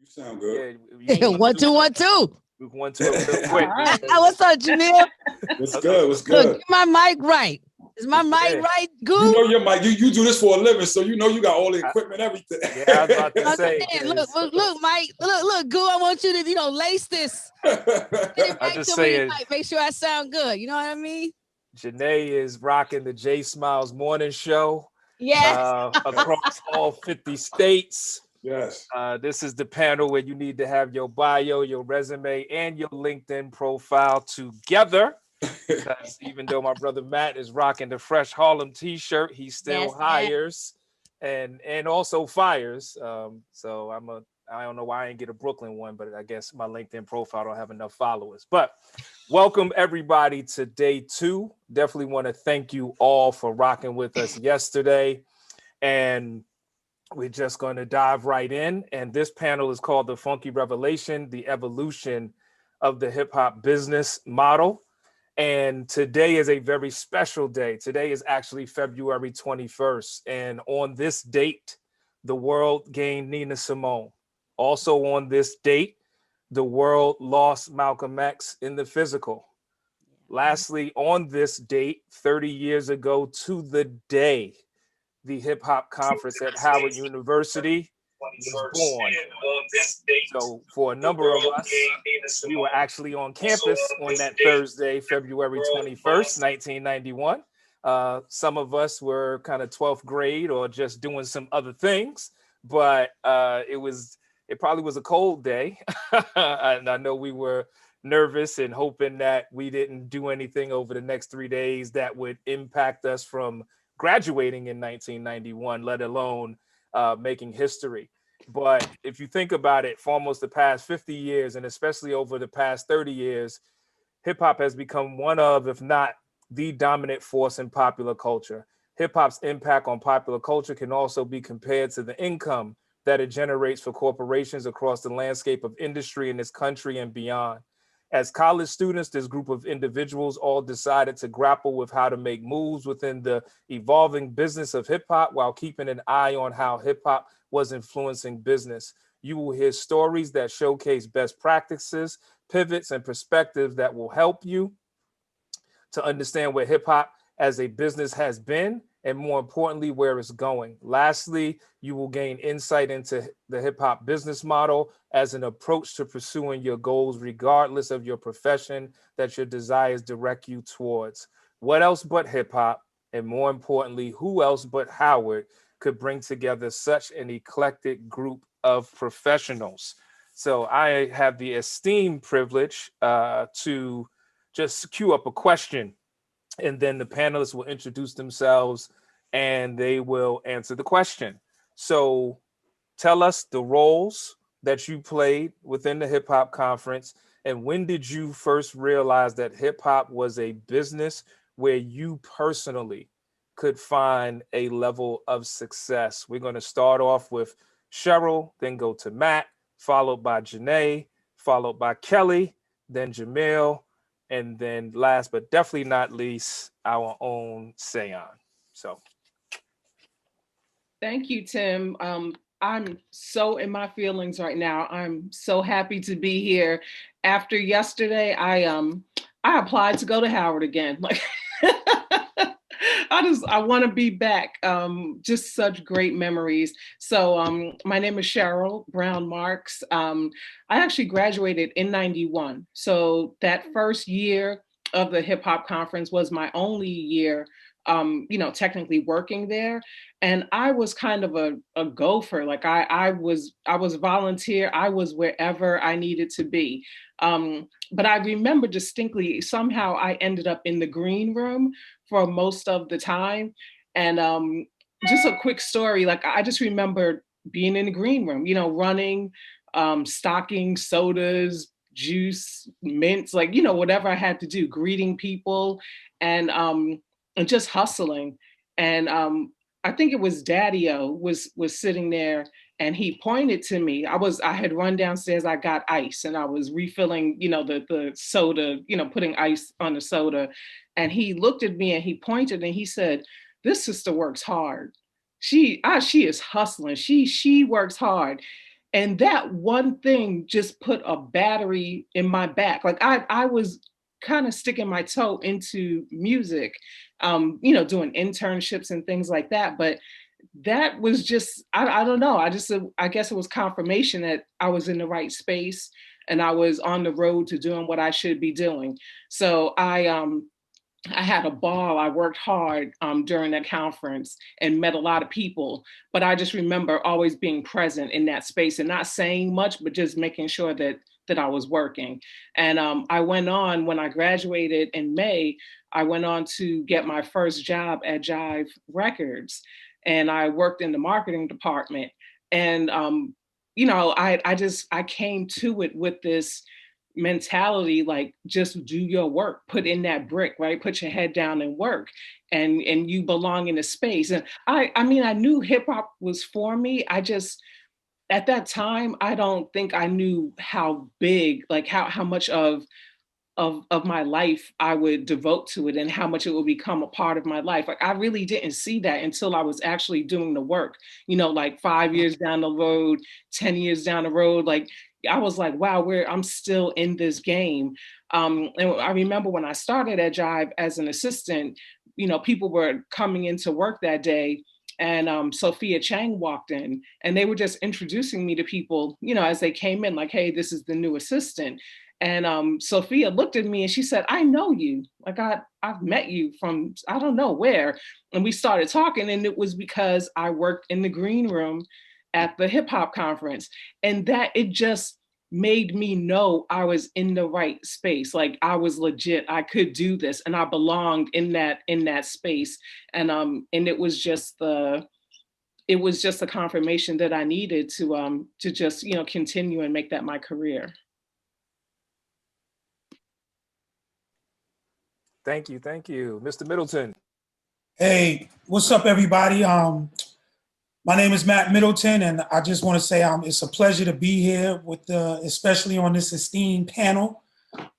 You sound good. Yeah, 1 2 1 2. We went to it real quick. What's up, Jamil? What's good? What's good? Look, get my mic right. Is my mic right, Goo? You know your mic. You do this for a living, so you know you got all the equipment, everything. Yeah, I was about to say. Look, Mike. Look, Goo. I want you to, lace this. I just say it. Make sure I sound good. You know what I mean? Janae is rocking the J Smiles Morning Show. Yes. Across all 50 states. Yes. This is the panel where you need to have your bio, your resume, and your LinkedIn profile together. Because even though my brother Matt is rocking the Fresh Harlem t-shirt, he still hires and also fires. So I don't know why I didn't get a Brooklyn one, but I guess my LinkedIn profile don't have enough followers. But welcome everybody to day 2. Definitely want to thank you all for rocking with us yesterday. And we're just going to dive right in. And this panel is called The Funky Revelation, the Evolution of the Hip Hop Business Model. And today is a very special day. Today is actually February 21st. And on this date, the world gained Nina Simone. Also on this date, the world lost Malcolm X in the physical. Lastly, on this date, 30 years ago to the day, the hip hop conference at Howard University was born. So for a number of us, we were actually on campus on that Thursday, February 21st, 1991. Some of us were kind of 12th grade or just doing some other things, but it probably was a cold day. And I know we were nervous and hoping that we didn't do anything over the next 3 days that would impact us from graduating in 1991, let alone making history. But if you think about it, for almost the past 50 years, and especially over the past 30 years, hip hop has become one of, if not the dominant force in popular culture. Hip hop's impact on popular culture can also be compared to the income that it generates for corporations across the landscape of industry in this country and beyond. As college students, this group of individuals all decided to grapple with how to make moves within the evolving business of hip hop while keeping an eye on how hip hop was influencing business. You will hear stories that showcase best practices, pivots, and perspectives that will help you to understand where hip hop as a business has been, and more importantly, where it's going. Lastly, you will gain insight into the hip hop business model as an approach to pursuing your goals, regardless of your profession that your desires direct you towards. What else but hip hop? And more importantly, who else but Howard could bring together such an eclectic group of professionals? So I have the esteemed privilege to just queue up a question, and then the panelists will introduce themselves and they will answer the question. So tell us the roles that you played within the hip hop conference, and when did you first realize that hip hop was a business where you personally could find a level of success? We're going to start off with Cheryl, then go to Matt, followed by Janae, followed by Kelly, then Jamil, and then last but definitely not least, our own Ceeon. So. Thank you, Tim. I'm so in my feelings right now. I'm so happy to be here. After yesterday, I applied to go to Howard again. Like, I want to be back. Just such great memories. So my name is Cheryl Brown Marks. I actually graduated in 91. So that first year of the hip hop conference was my only year, technically working there. And I was kind of a gopher. Like I was volunteer. I was wherever I needed to be. But I remember distinctly, somehow I ended up in the green room for most of the time. And just a quick story, like I just remember being in the green room, running, stocking sodas, juice, mints, like, whatever I had to do, greeting people and just hustling. And I think it was Daddy-O was sitting there, and he pointed to me. I had run downstairs, I got ice, and I was refilling, the soda, putting ice on the soda. And he looked at me and he pointed and he said, "This sister works hard. She is hustling. She works hard." And that one thing just put a battery in my back. Like I was kind of sticking my toe into music, you know, doing internships and things like that. But that was just, I don't know. I guess it was confirmation that I was in the right space and I was on the road to doing what I should be doing. So I had a ball. I worked hard during that conference and met a lot of people, but I just remember always being present in that space and not saying much, but just making sure that I was working. And I went on, when I graduated in May, I went on to get my first job at Jive Records, and I worked in the marketing department. And you know, I came to it with this mentality, like, just do your work, put in that brick, right? Put your head down and work, and you belong in a space. And I mean, I knew hip hop was for me. I just, at that time, I don't think I knew how big, like how much of my life I would devote to it and how much it would become a part of my life. Like, I really didn't see that until I was actually doing the work, you know, like 5 years down the road, 10 years down the road. Like, I was like, wow, I'm still in this game. And I remember when I started at Jive as an assistant, you know, people were coming into work that day, and Sophia Chang walked in, and they were just introducing me to people, you know, as they came in, like, hey, this is the new assistant. And Sophia looked at me and she said, I know you. Like, I've met you from, I don't know where. And we started talking, and it was because I worked in the green room at the hip hop conference. And that, it just made me know I was in the right space. Like, I was legit, I could do this, and I belonged in that space. And it was just the confirmation that I needed to just, you know, continue and make that my career. Thank you. Thank you. Mr. Middleton. Hey, what's up, everybody? My name is Matt Middleton, and I just want to say it's a pleasure to be here with, especially on this esteemed panel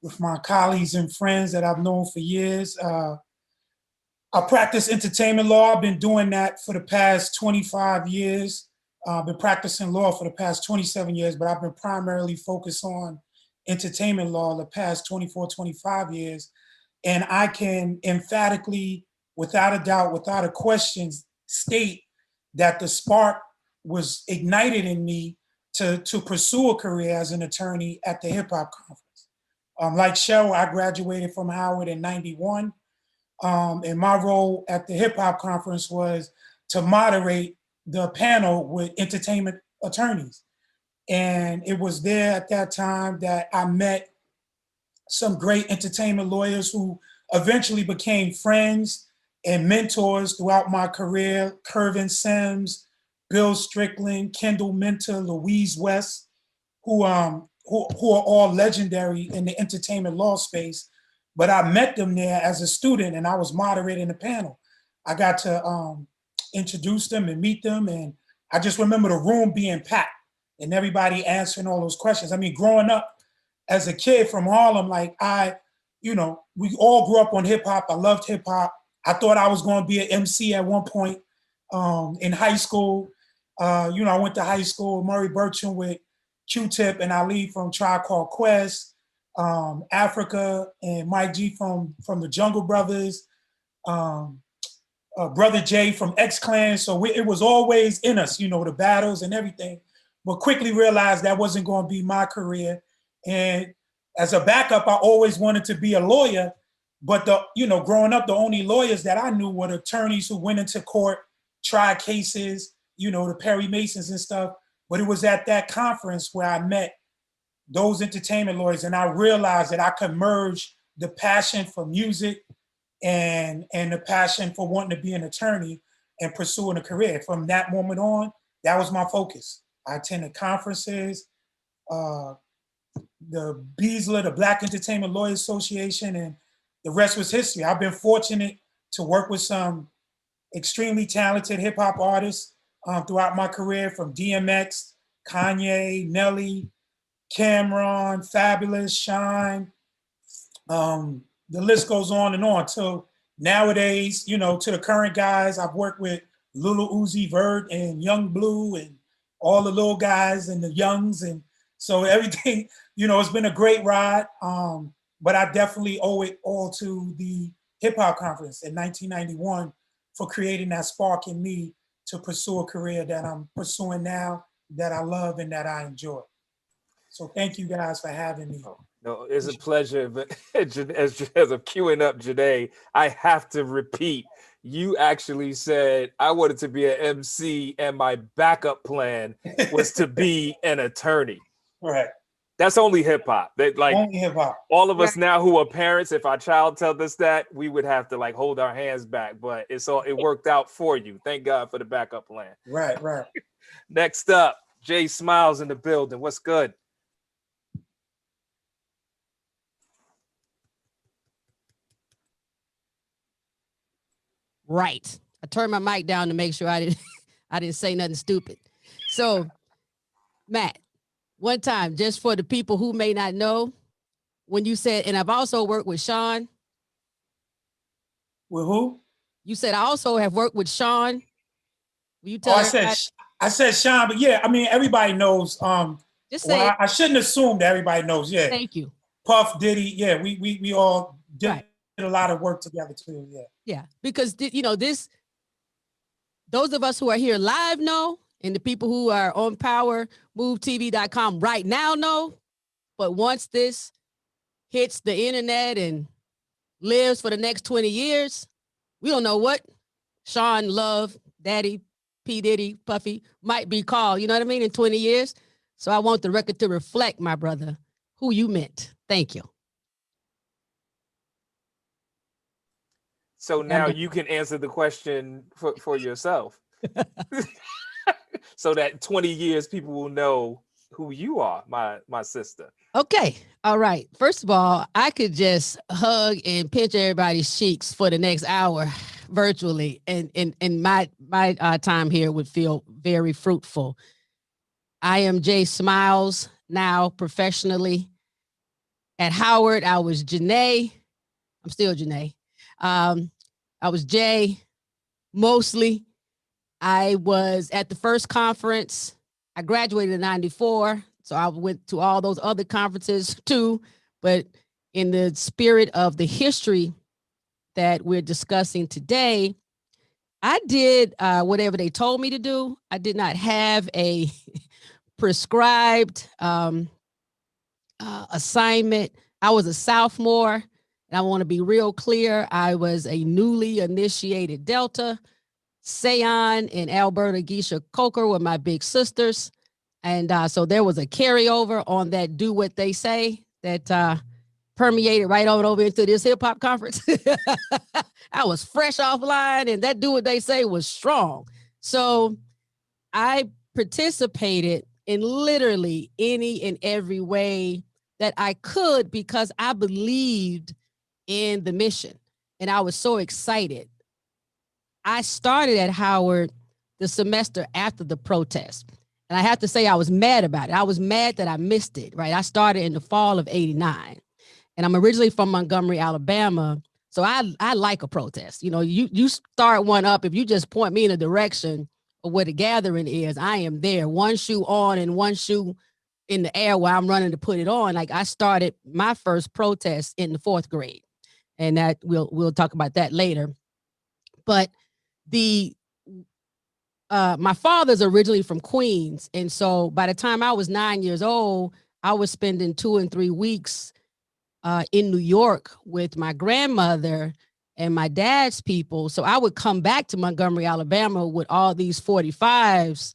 with my colleagues and friends that I've known for years. I practice entertainment law. I've been doing that for the past 25 years. I've been practicing law for the past 27 years, but I've been primarily focused on entertainment law the past 24, 25 years. And I can emphatically, without a doubt, without a question, state that the spark was ignited in me to pursue a career as an attorney at the hip hop conference. Like Cheryl, I graduated from Howard in '91. And my role at the hip hop conference was to moderate the panel with entertainment attorneys. And it was there at that time that I met some great entertainment lawyers who eventually became friends and mentors throughout my career. Kervin Sims, Bill Strickland, Kendall Minter, Louise West, who are all legendary in the entertainment law space. But I met them there as a student, and I was moderating the panel. I got to introduce them and meet them, and I just remember the room being packed and everybody answering all those questions. I mean, growing up as a kid from Harlem, like we all grew up on hip hop. I loved hip hop. I thought I was going to be an MC at one point in high school. I went to high school, Murray Burcham with Q-Tip and Ali from Tribe Called Quest, Africa and Mike G from the Jungle Brothers, Brother Jay from X-Clan. So it was always in us, the battles and everything, but quickly realized that wasn't going to be my career. And as a backup, I always wanted to be a lawyer, but growing up, the only lawyers that I knew were attorneys who went into court, tried cases, the Perry Masons and stuff. But it was at that conference where I met those entertainment lawyers, and I realized that I could merge the passion for music and the passion for wanting to be an attorney and pursuing a career. From that moment on, that was my focus. I attended conferences, the BESLA, the Black Entertainment Lawyers Association, and the rest was history. I've been fortunate to work with some extremely talented hip hop artists throughout my career, from DMX, Kanye, Nelly, Cameron, Fabulous, Shine. The list goes on and on. So nowadays, to the current guys, I've worked with Lil Uzi Vert and Young Blue and all the little guys and the youngs. And so everything, you know, it's been a great ride. But I definitely owe it all to the Hip Hop Conference in 1991 for creating that spark in me to pursue a career that I'm pursuing now, that I love and that I enjoy. So thank you guys for having me. No, it's a pleasure. But as of queuing up Janae, I have to repeat, you actually said I wanted to be an MC and my backup plan was to be an attorney. Right. That's only hip hop. That like only hip hop. All of us now who are parents, if our child tells us that, we would have to like hold our hands back. But it worked out for you. Thank God for the backup plan. Right, right. Next up, Jay Smiles in the building. What's good? Right. I turned my mic down to make sure I didn't say nothing stupid. So, Matt, one time, just for the people who may not know, when you said, and I've also worked with Sean. With who? You said I also have worked with Sean. Will you tell I said Sean, but yeah, I mean, everybody knows. Just say I shouldn't assume that everybody knows. Yeah. Thank you. Puff, Diddy, yeah, we all did a lot of work together too. Yeah. Yeah, because you know those of us who are here live know, and the people who are on PowerMoveTV.com right now know. But once this hits the internet and lives for the next 20 years, we don't know what Sean Love, Daddy, P. Diddy, Puffy might be called. You know what I mean? In 20 years. So I want the record to reflect, my brother, who you meant. Thank you. So now you can answer the question for yourself. So that 20 years people will know who you are, my sister. Okay. All right. First of all, I could just hug and pinch everybody's cheeks for the next hour virtually. And my time here would feel very fruitful. I am Jay Smiles now professionally. At Howard, I was Janae. I'm still Janae. I was Jay mostly. I was at the first conference. I graduated in 94. So I went to all those other conferences too. But in the spirit of the history that we're discussing today, I did whatever they told me to do. I did not have a prescribed assignment. I was a sophomore. And I want to be real clear. I was a newly initiated Delta. Ceeon and Alberta Geisha Coker were my big sisters. And so there was a carryover on that do what they say that permeated right on over into this hip hop conference. I was fresh offline and that do what they say was strong. So I participated in literally any and every way that I could because I believed in the mission. And I was so excited. I started at Howard the semester after the protest. And I have to say I was mad about it. I was mad that I missed it, right? I started in the fall of '89. And I'm originally from Montgomery, Alabama. So I like a protest. You know, you start one up. If you just point me in a direction of where the gathering is, I am there. One shoe on and one shoe in the air while I'm running to put it on. Like I started my first protest in the 4th grade. And that we'll talk about that later. But my father's originally from Queens. And so by the time I was 9 years old, I was spending 2 and 3 weeks in New York with my grandmother and my dad's people. So I would come back to Montgomery, Alabama with all these 45s,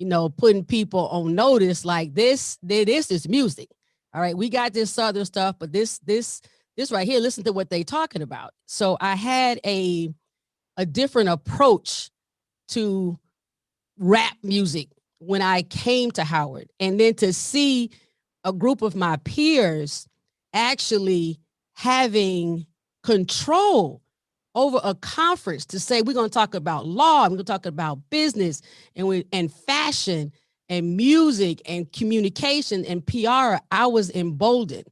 you know, putting people on notice like this is music. All right, we got this Southern stuff, but this right here, listen to what they talking about. So I had a different approach to rap music when I came to Howard. And then to see a group of my peers actually having control over a conference to say, we're going to talk about law, we're going to talk about business and fashion and music and communication and PR, I was emboldened.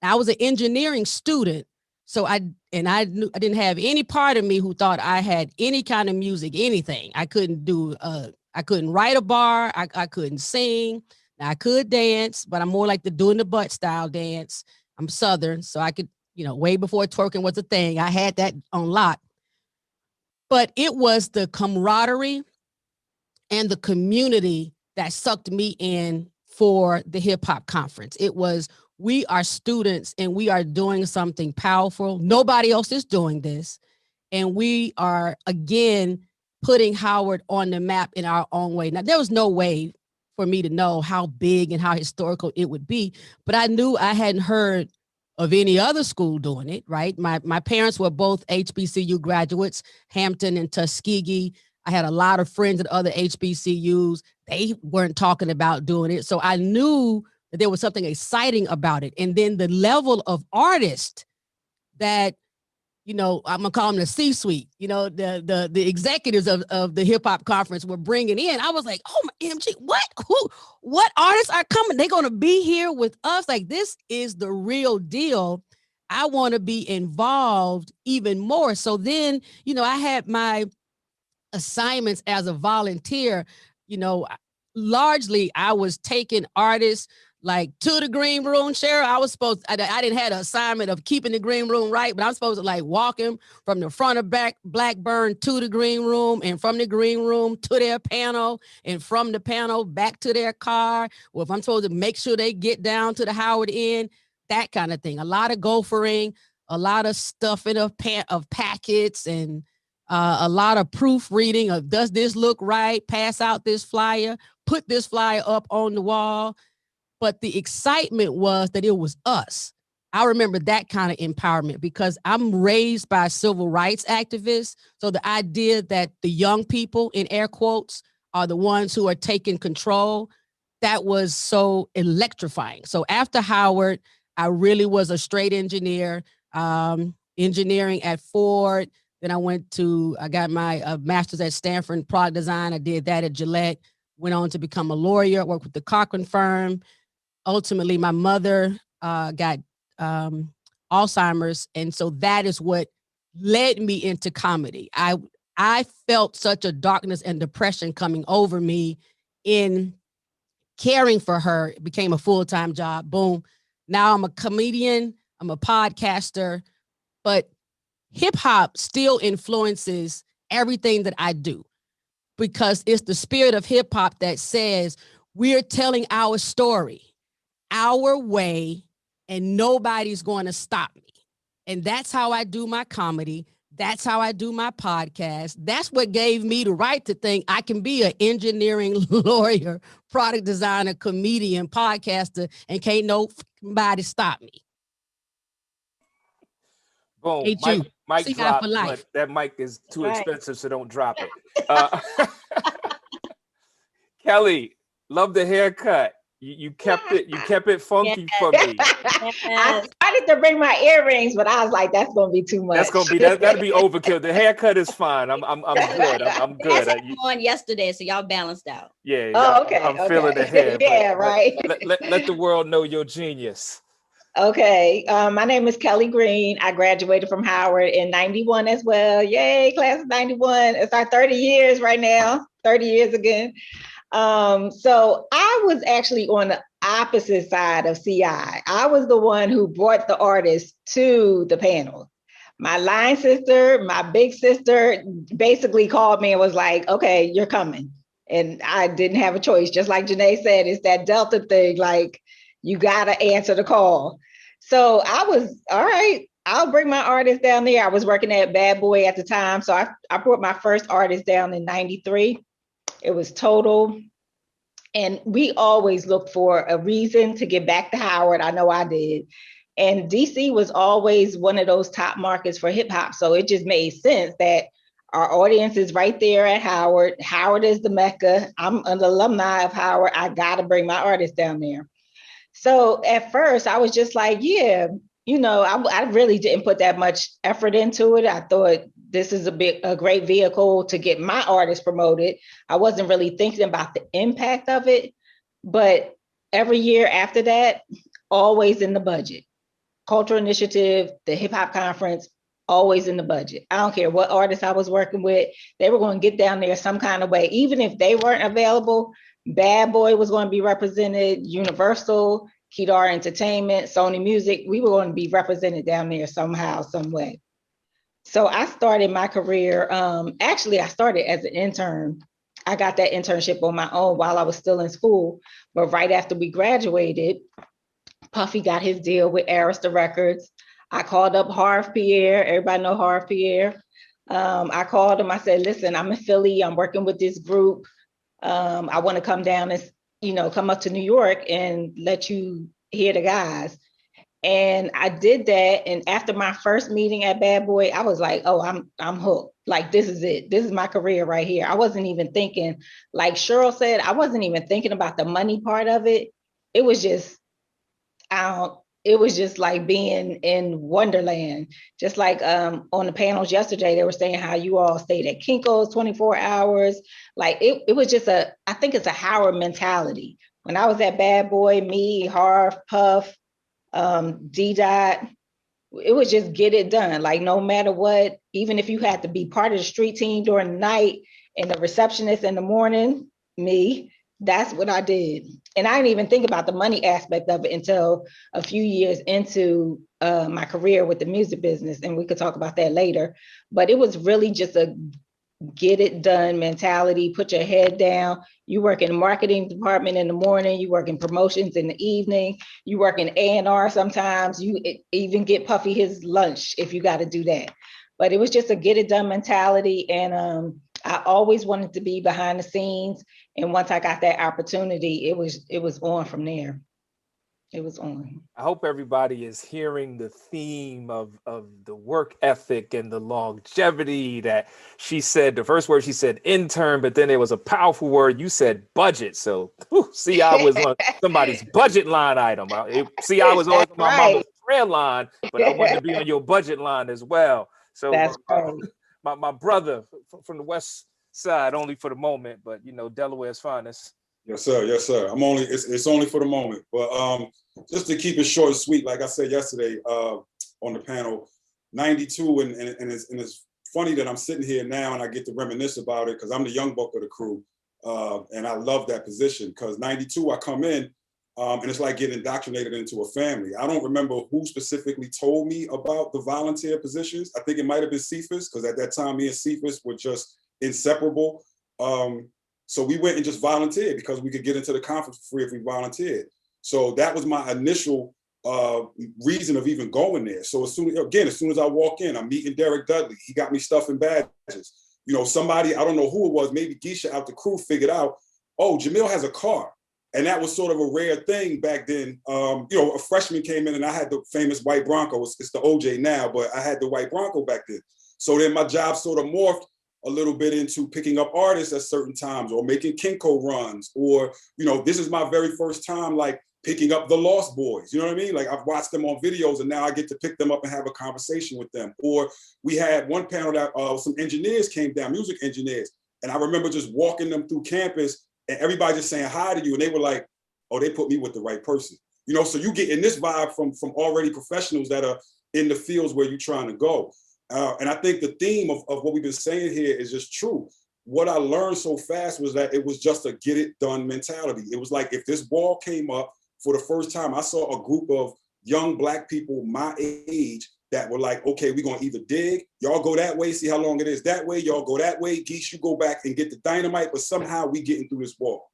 I was an engineering student. So I didn't have any part of me who thought I had any kind of music, anything. I couldn't do, I I couldn't write a bar. I couldn't sing. Now, I could dance, but I'm more like the doing the butt style dance. I'm Southern, so I could, way before twerking was a thing. I had that on lock. But it was the camaraderie and the community that sucked me in for the hip hop conference. It was, we are students and we are doing something powerful. Nobody else is doing this. And we are, again, putting Howard on the map in our own way. Now, there was no way for me to know how big and how historical it would be, but I knew I hadn't heard of any other school doing it, right? My parents were both HBCU graduates, Hampton and Tuskegee. I had a lot of friends at other HBCUs. They weren't talking about doing it. So I knew that there was something exciting about it. And then the level of artists that, I'm gonna call them the C-suite, the executives of the hip hop conference were bringing in. I was like, oh my MG, what artists are coming? They're gonna be here with us. Like, this is the real deal. I want to be involved even more. So then, I had my assignments as a volunteer. Largely I was taking artists like to the green room. Cheryl, I didn't have an assignment of keeping the green room right, but I'm supposed to like walk them from the front of Blackburn to the green room, and from the green room to their panel, and from the panel back to their car. Or if I'm supposed to make sure they get down to the Howard Inn, that kind of thing. A lot of gophering, a lot of stuffing of packets, and a lot of proofreading of, does this look right? Pass out this flyer, put this flyer up on the wall. But the excitement was that it was us. I remember that kind of empowerment because I'm raised by civil rights activists. So the idea that the young people, in air quotes, are the ones who are taking control, that was so electrifying. So after Howard, I really was a straight engineer, engineering at Ford. Then I got my master's at Stanford in product design. I did that at Gillette, went on to become a lawyer, worked with the Cochran firm. Ultimately, my mother got Alzheimer's. And so that is what led me into comedy. I felt such a darkness and depression coming over me in caring for her. It became a full-time job. Boom. Now I'm a comedian. I'm a podcaster. But hip hop still influences everything that I do because it's the spirit of hip hop that says we're telling our story our way and nobody's going to stop me. And that's how I do my comedy. That's how I do my podcast. That's what gave me the right to think I can be an engineering lawyer, product designer, comedian, podcaster, and can't nobody stop me. Boom. Mic drop, but that mic is too expensive, so don't drop it. Kelly, love the haircut. You kept it funky for me. I started to bring my earrings, but I was like, that's gonna be too much. That'd be overkill. The haircut is fine. I'm good. I'm good. On yesterday, so y'all balanced out. Yeah. Oh, okay. I'm feeling the hair. Yeah, right. Let the world know your genius. Okay. My name is Kelly Green. I graduated from Howard in 91 as well. Yay, class of 91. It's our 30 years right now. 30 years again. So I was actually on the opposite side of CI. I was the one who brought the artists to the panel. My line sister, my big sister basically called me and was like, okay, you're coming. And I didn't have a choice. Just like Janae said, it's that Delta thing. Like, you got to answer the call. So I was, all right, I'll bring my artist down there. I was working at Bad Boy at the time. So I brought my first artist down in 93. It was Total. And we always looked for a reason to get back to Howard. I know I did. And DC was always one of those top markets for hip hop. So it just made sense that our audience is right there at Howard. Howard is the Mecca. I'm an alumni of Howard. I got to bring my artist down there. So at first I was just like, yeah, I really didn't put that much effort into it. I thought this is a great vehicle to get my artist promoted. I wasn't really thinking about the impact of it, but every year after that, always in the budget. Cultural initiative, the hip hop conference, always in the budget. I don't care what artist I was working with, they were going to get down there some kind of way. Even if they weren't available, Bad Boy was going to be represented, Universal, Kedar Entertainment, Sony Music, we were going to be represented down there somehow, some way. So I started my career, actually I started as an intern. I got that internship on my own while I was still in school, but right after we graduated, Puffy got his deal with Arista Records. I called up Harv Pierre. Everybody know Harv Pierre. I called him. I said, listen, I'm in Philly. I'm working with this group. I want to come down and, come up to New York and let you hear the guys. And I did that. And after my first meeting at Bad Boy, I was like, oh, I'm hooked. Like, this is it. This is my career right here. I wasn't even thinking, like Cheryl said, I wasn't even thinking about the money part of it. It was just, it was just like being in Wonderland. Just like on the panels yesterday, they were saying how you all stayed at Kinko's 24 hours. Like it was just I think it's a Howard mentality. When I was at Bad Boy, me, Harv, Puff, D-Dot, it was just get it done. Like no matter what, even if you had to be part of the street team during the night and the receptionist in the morning, me, that's what I did. And I didn't even think about the money aspect of it until a few years into my career with the music business. And we could talk about that later. But it was really just a get it done mentality, put your head down. You work in the marketing department in the morning, you work in promotions in the evening, you work in A&R sometimes, you even get Puffy his lunch if you got to do that. But it was just a get it done mentality. And I always wanted to be behind the scenes. And once I got that opportunity, it was on from there. It was on. I hope everybody is hearing the theme of the work ethic and the longevity that she said. The first word she said intern, but then there was a powerful word. You said budget. So see, I was on somebody's budget line item. I was always on my mama's prayer line, but I wanted to be on your budget line as well. So that's my brother from the West Side, only for the moment, but Delaware's finest. Yes, sir. Yes, sir. It's only for the moment, but just to keep it short and sweet, like I said yesterday on the panel, 92, and it's funny that I'm sitting here now and I get to reminisce about it because I'm the young buck of the crew, and I love that position because 92 I come in and it's like getting indoctrinated into a family. I don't remember who specifically told me about the volunteer positions. I think it might have been Cephas because at that time me and Cephas were just inseparable. So we went and just volunteered because we could get into the conference for free if we volunteered. So that was my initial reason of even going there. So as soon as I walk in, I'm meeting Derek Dudley. He got me stuff and badges. Somebody, I don't know who it was, maybe Geisha out the crew figured out, oh, Jamil has a car. And that was sort of a rare thing back then. A freshman came in and I had the famous white Bronco. It's the OJ now, but I had the white Bronco back then. So then my job sort of morphed a little bit into picking up artists at certain times or making Kinko runs, or, this is my very first time like picking up the Lost Boys, you know what I mean? Like I've watched them on videos and now I get to pick them up and have a conversation with them. Or we had one panel that some engineers came down, music engineers. And I remember just walking them through campus and everybody just saying hi to you. And they were like, oh, they put me with the right person. So you get in this vibe from already professionals that are in the fields where you're trying to go. And I think the theme of what we've been saying here is just true. What I learned so fast was that it was just a get it done mentality. It was like if this wall came up for the first time, I saw a group of young Black people my age that were like, okay, we're going to either dig, y'all go that way, see how long it is that way, y'all go that way, Geese, you go back and get the dynamite, but somehow we getting through this wall.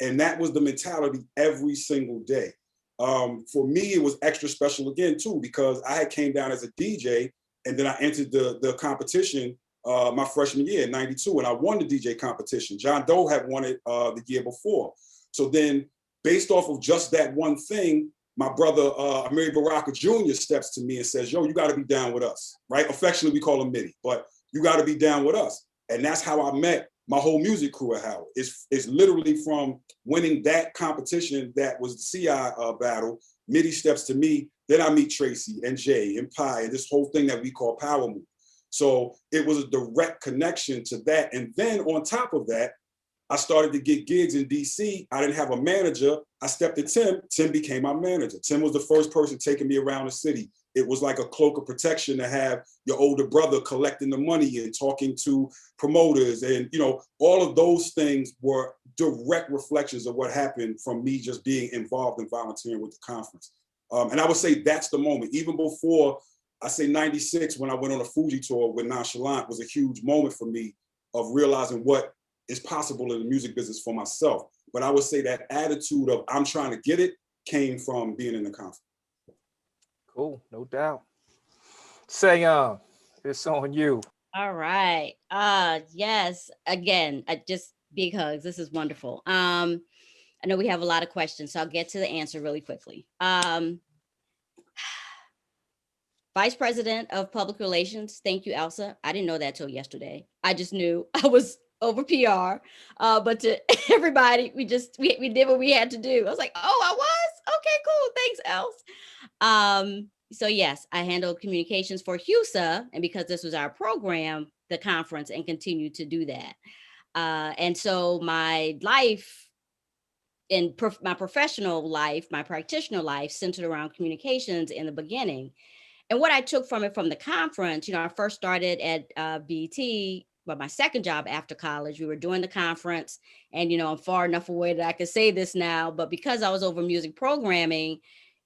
And that was the mentality every single day. For me, it was extra special again, too, because I had came down as a DJ and then I entered the competition my freshman year in 92, and I won the DJ competition. John Doe had won it the year before. So then based off of just that one thing, my brother, Amiri Baraka Jr. steps to me and says, yo, you got to be down with us, right? Affectionately, we call him Mitty, but you got to be down with us. And that's how I met my whole music crew at Howard. It's literally from winning that competition that was the CI battle. Mitty steps to me. Then I meet Tracy and Jay and Pi and this whole thing that we call PowerMove. So it was a direct connection to that. And then on top of that, I started to get gigs in DC. I didn't have a manager. I stepped to Tim. Tim became my manager. Tim was the first person taking me around the city, it was like a cloak of protection to have your older brother collecting the money and talking to promoters. And, you know, all of those things were direct reflections of what happened from me just being involved in volunteering with the conference. And I would say that's the moment. Even before, I say 96, when I went on a Fuji tour with Nonchalant, was a huge moment for me of realizing what is possible in the music business for myself. But I would say that attitude of I'm trying to get it came from being in the conference. Cool, no doubt. Ceeon, it's on you. All right. Yes. Again, just big hugs. This is wonderful. I know we have a lot of questions, so I'll get to the answer really quickly. Vice President of Public Relations. Thank you, Elsa. I didn't know that till yesterday. I just knew I was over PR. But to everybody, we did what we had to do. I was like, oh, I was? Okay, cool. Thanks, Els. So yes, I handled communications for HUSA, and because this was our program, the conference, and continue to do that. And so my life, my professional life, my practitioner life centered around communications in the beginning. And what I took from it from the conference, you know, I first started at BET, but my second job after college, we were doing the conference, and, you know, I'm far enough away that I could say this now, but because I was over music programming,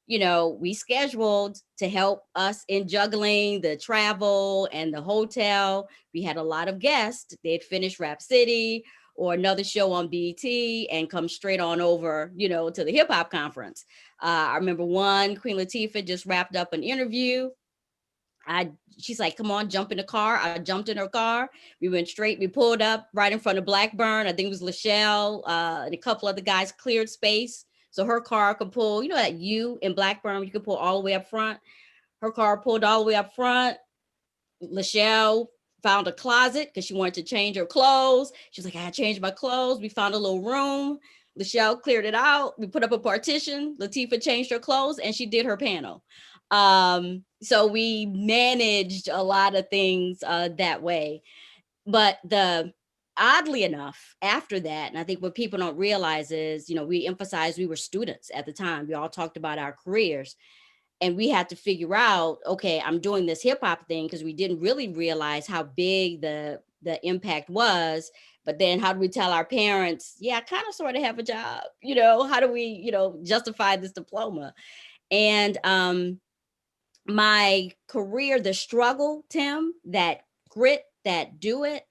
you know, we scheduled to help us in juggling the travel and the hotel. We had a lot of guests. They'd finish Rap City or another show on BET and come straight on over, you know, to the hip hop conference. I remember one, Queen Latifah just wrapped up an interview. She's like, come on, jump in the car. I jumped in her car. We went straight, we pulled up right in front of Blackburn. I think it was Lachelle and a couple other guys cleared space. So her car could pull, you know, that U in Blackburn, you could pull all the way up front. Her car pulled all the way up front. Lachelle found a closet because she wanted to change her clothes. She was like, I had to change my clothes. We found a little room. Lachelle cleared it out. We put up a partition. Latifah changed her clothes and she did her panel. So we managed a lot of things that way. But oddly enough, after that, and I think what people don't realize is, you know, we emphasized we were students at the time. We all talked about our careers. And we had to figure out, okay, I'm doing this hip hop thing because we didn't really realize how big the impact was. But then how do we tell our parents, yeah, I kind of sort of have a job, you know, how do we, you know, justify this diploma? And my career, the struggle, Tim, that grit, that do it,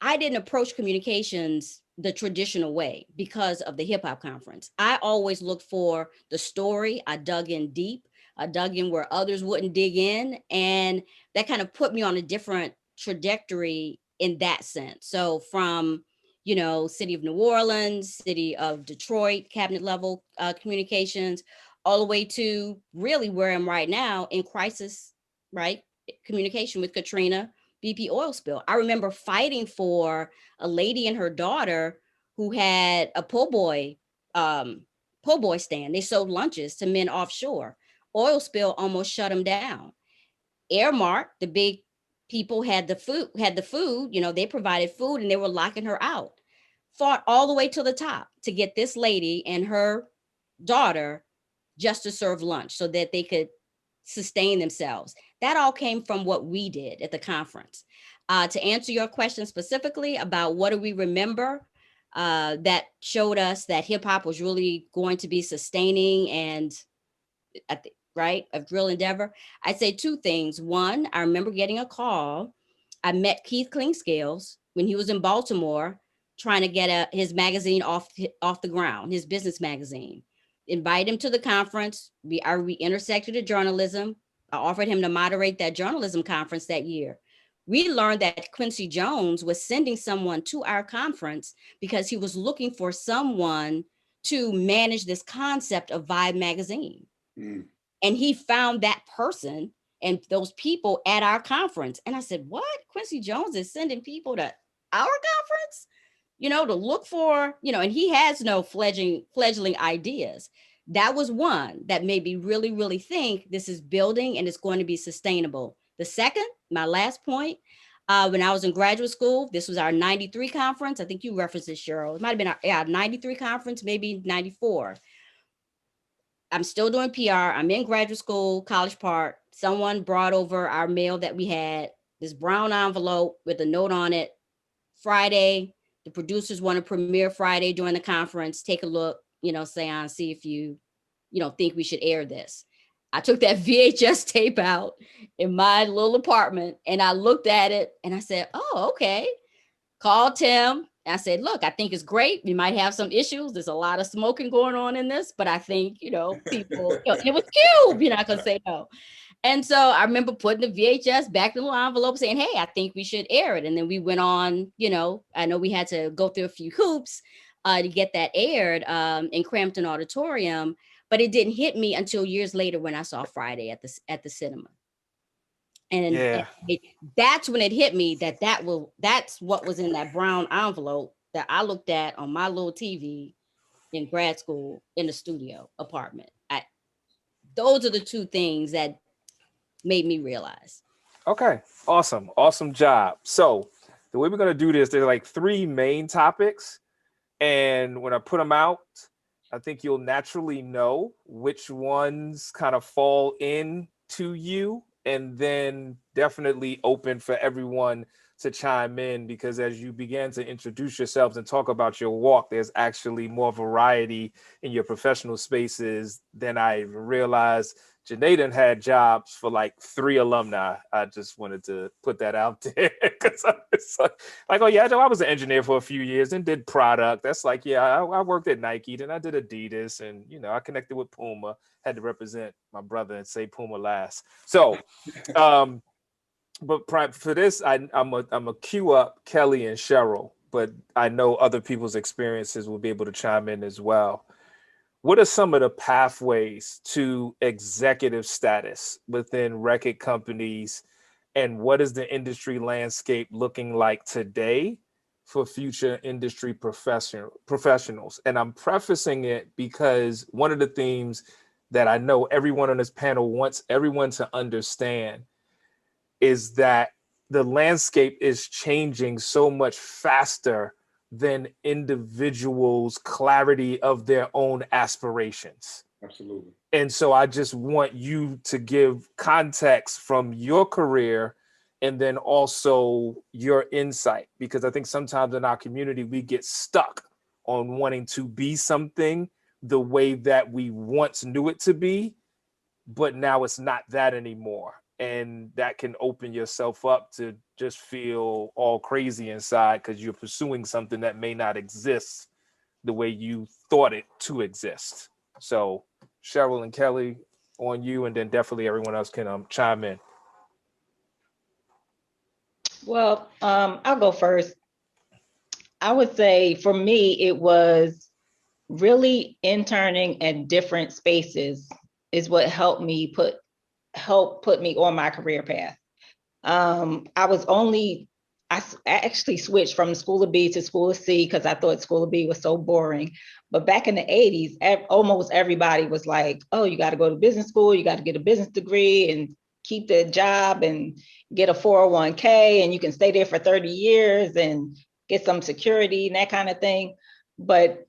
I didn't approach communications the traditional way because of the hip hop conference. I always looked for the story. I dug in deep. I dug in where others wouldn't dig in. And that kind of put me on a different trajectory in that sense. So from, you know, city of New Orleans, city of Detroit, cabinet level communications, all the way to really where I'm right now in crisis, right? Communication with Katrina, BP oil spill. I remember fighting for a lady and her daughter who had a po' boy stand. They sold lunches to men offshore. Oil spill almost shut them down. Airmark, the big people had the food, you know, they provided food and they were locking her out. Fought all the way to the top to get this lady and her daughter just to serve lunch so that they could sustain themselves. That all came from what we did at the conference. To answer your question specifically about what do we remember that showed us that hip hop was really going to be sustaining and right, a real endeavor, I'd say two things. One, I remember getting a call. I met Keith Klingscales when he was in Baltimore trying to get his magazine off the ground, his business magazine. Invite him to the conference. We intersected at journalism. I offered him to moderate that journalism conference that year. We learned that Quincy Jones was sending someone to our conference because he was looking for someone to manage this concept of Vibe magazine. Mm. And he found that person and those people at our conference. And I said, what? Quincy Jones is sending people to our conference? You know, to look for, you know, and he has no fledgling ideas. That was one that made me really, really think this is building and it's going to be sustainable. The second, my last point, when I was in graduate school, this was our 93 conference. I think you referenced it, Cheryl. It might've been our 93 conference, maybe 94. I'm still doing PR. I'm in graduate school, College Park. Someone brought over our mail that we had, this brown envelope with a note on it. Friday, the producers want to premiere Friday during the conference. Take a look, Ceeon, see if you think we should air this. I took that VHS tape out in my little apartment and I looked at it and I said, oh, okay. Called Tim. I said, look, I think it's great. We might have some issues. There's a lot of smoking going on in this, but I think, people, it was cute. You're not going to say no. And so I remember putting the VHS back in the little envelope saying, hey, I think we should air it. And then we went on, I know we had to go through a few hoops to get that aired in Crampton Auditorium, but it didn't hit me until years later when I saw Friday at the cinema. And that's when it hit me that's what was in that brown envelope that I looked at on my little TV in grad school in the studio apartment. Those are the two things that made me realize. Okay, awesome job. So the way we're going to do this, there's like 3 main topics. And when I put them out, I think you'll naturally know which ones kind of fall into you, and then definitely open for everyone to chime in, because as you begin to introduce yourselves and talk about your walk, there's actually more variety in your professional spaces than I even realized. Janae had jobs for like 3 alumni. I just wanted to put that out there because it's like, oh yeah, I was an engineer for a few years and did product. That's like, yeah, I worked at Nike, then I did Adidas, and I connected with Puma. Had to represent my brother and say Puma last. So, but for this, I'm a queue up Kelly and Cheryl, but I know other people's experiences will be able to chime in as well. What are some of the pathways to executive status within record companies, and what is the industry landscape looking like today for future industry professionals? And I'm prefacing it because one of the themes that I know everyone on this panel wants everyone to understand is that the landscape is changing so much faster than individuals' clarity of their own aspirations. Absolutely. And so I just want you to give context from your career and then also your insight, because I think sometimes in our community, we get stuck on wanting to be something the way that we once knew it to be, but now it's not that anymore. And that can open yourself up to just feel all crazy inside because you're pursuing something that may not exist the way you thought it to exist. So Cheryl and Kelly, on you, and then definitely everyone else can chime in. Well, I'll go first. I would say for me, it was really interning at different spaces is what helped put me on my career path. I actually switched from School of B to School of C because I thought School of B was so boring. But back in the 80s, almost everybody was like, oh, you got to go to business school, you got to get a business degree and keep the job and get a 401k, and you can stay there for 30 years and get some security and that kind of thing. But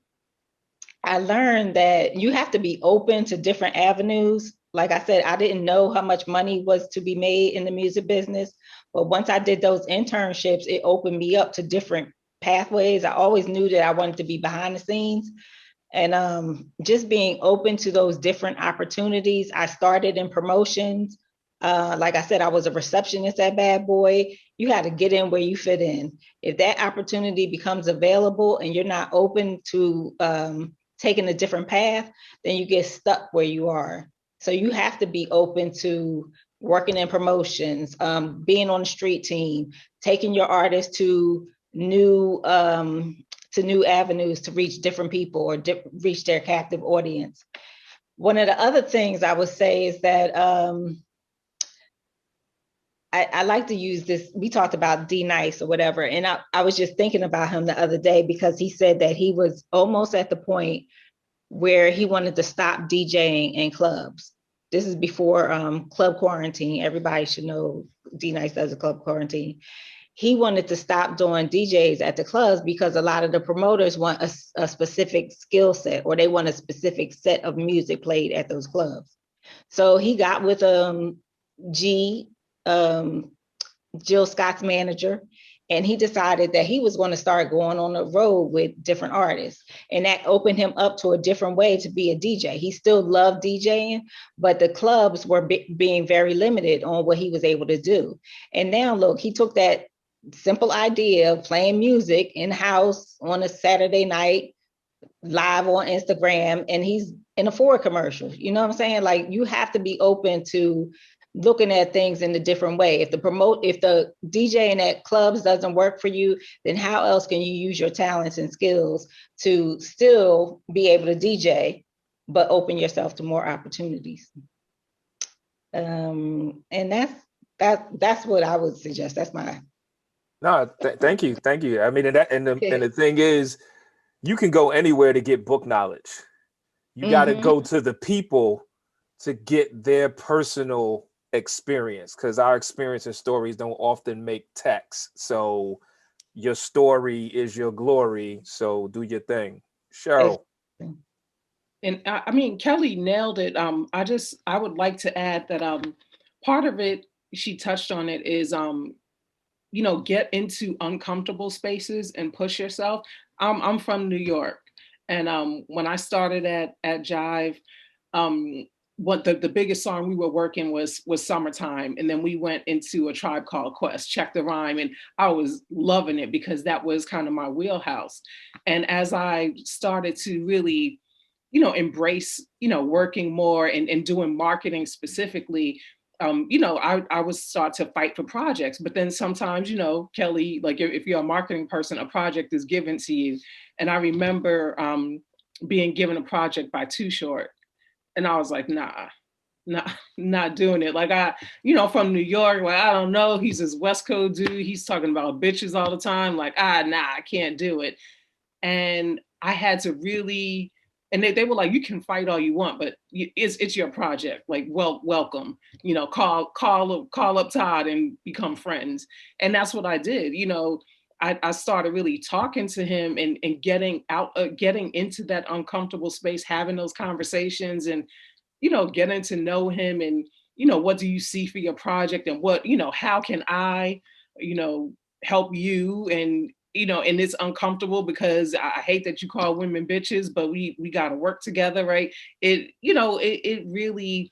I learned that you have to be open to different avenues. Like I said, I didn't know how much money was to be made in the music business. But once I did those internships, it opened me up to different pathways. I always knew that I wanted to be behind the scenes. And just being open to those different opportunities. I started in promotions. Like I said, I was a receptionist at Bad Boy. You had to get in where you fit in. If that opportunity becomes available and you're not open to taking a different path, then you get stuck where you are. So you have to be open to working in promotions, being on the street team, taking your artists to new avenues to reach different people or reach their captive audience. One of the other things I would say is that I like to use this. We talked about D Nice or whatever, and I was just thinking about him the other day because he said that he was almost at the point where he wanted to stop DJing in clubs. This is before club quarantine. Everybody should know D Nice does a club quarantine. he wanted to stop doing DJs at the clubs because a lot of the promoters want a specific skill set, or they want a specific set of music played at those clubs. So he got with Jill Scott's manager, and he decided that he was going to start going on the road with different artists. And that opened him up to a different way to be a DJ. He still loved DJing, but the clubs were being very limited on what he was able to do. And now look, he took that simple idea of playing music in-house on a Saturday night, live on Instagram, and he's in a Ford commercial. You know what I'm saying? Like, you have to be open to looking at things in a different way. If the DJing at clubs doesn't work for you, then how else can you use your talents and skills to still be able to DJ, but open yourself to more opportunities? And that's what I would suggest. That's my. No, thank you. I mean, and the thing is, you can go anywhere to get book knowledge. You got to go to the people to get their personal experience, because our experience and stories don't often make text. So your story is your glory. So do your thing. Cheryl. And I mean, Kelly nailed it. I would like to add that part of it, she touched on it, is get into uncomfortable spaces and push yourself. I'm from New York, and when I started at Jive, what the biggest song we were working was Summertime, and then we went into A Tribe Called Quest, Check the Rhyme, and I was loving it because that was kind of my wheelhouse. And as I started to really embrace working more and doing marketing specifically, I would start to fight for projects. But then sometimes, Kelly, like if you're a marketing person, a project is given to you. And I remember being given a project by Too Short. And I was like, not doing it. Like from New York, like, I don't know. He's this West Coast dude. He's talking about bitches all the time. Like, I can't do it. And I had to really, and they were like, you can fight all you want, but it's your project. Like, welcome, call up Todd and become friends. And that's what I did. I started really talking to him and getting into that uncomfortable space, having those conversations and, getting to know him and, what do you see for your project and what, how can I, help you? And, and it's uncomfortable because I hate that you call women bitches, but we got to work together. Right. It really,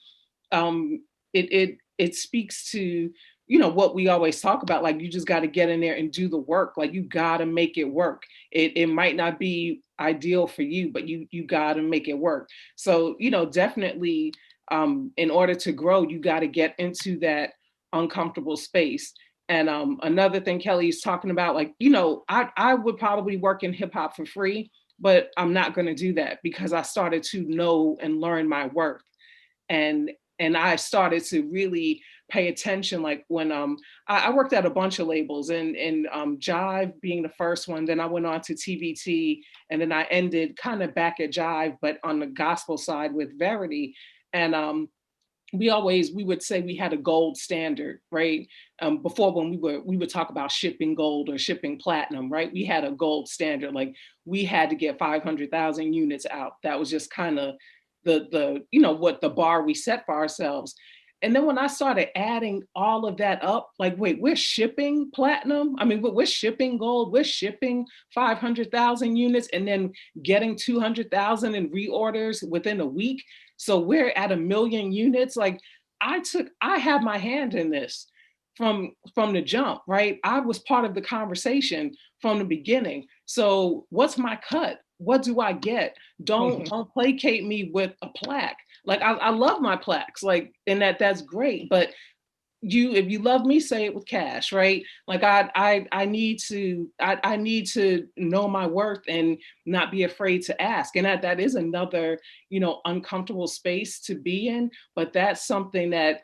it speaks to, what we always talk about, like, you just got to get in there and do the work. Like, you got to make it work. It might not be ideal for you, but you got to make it work. So, definitely in order to grow, you got to get into that uncomfortable space. And another thing Kelly's talking about, like, I would probably work in hip hop for free, but I'm not going to do that because I started to know and learn my worth. And I started to really pay attention. Like when I worked at a bunch of labels and Jive being the first one, then I went on to TBT, and then I ended kind of back at Jive, but on the gospel side with Verity. And we would say we had a gold standard, right? Before, when we would talk about shipping gold or shipping platinum, right? We had a gold standard. Like, we had to get 500,000 units out. That was just kind of the what the bar we set for ourselves. And then when I started adding all of that up, like, wait, we're shipping platinum. I mean, we're shipping gold, we're shipping 500,000 units and then getting 200,000 in reorders within a week. So we're at 1 million units. Like, I have my hand in this from the jump, right? I was part of the conversation from the beginning. So what's my cut? What do I get? Don't placate me with a plaque. Like, I love my plaques, like, and that's great. But if you love me, say it with cash, right? Like, I need to know my worth and not be afraid to ask. And that is another, uncomfortable space to be in. But that's something that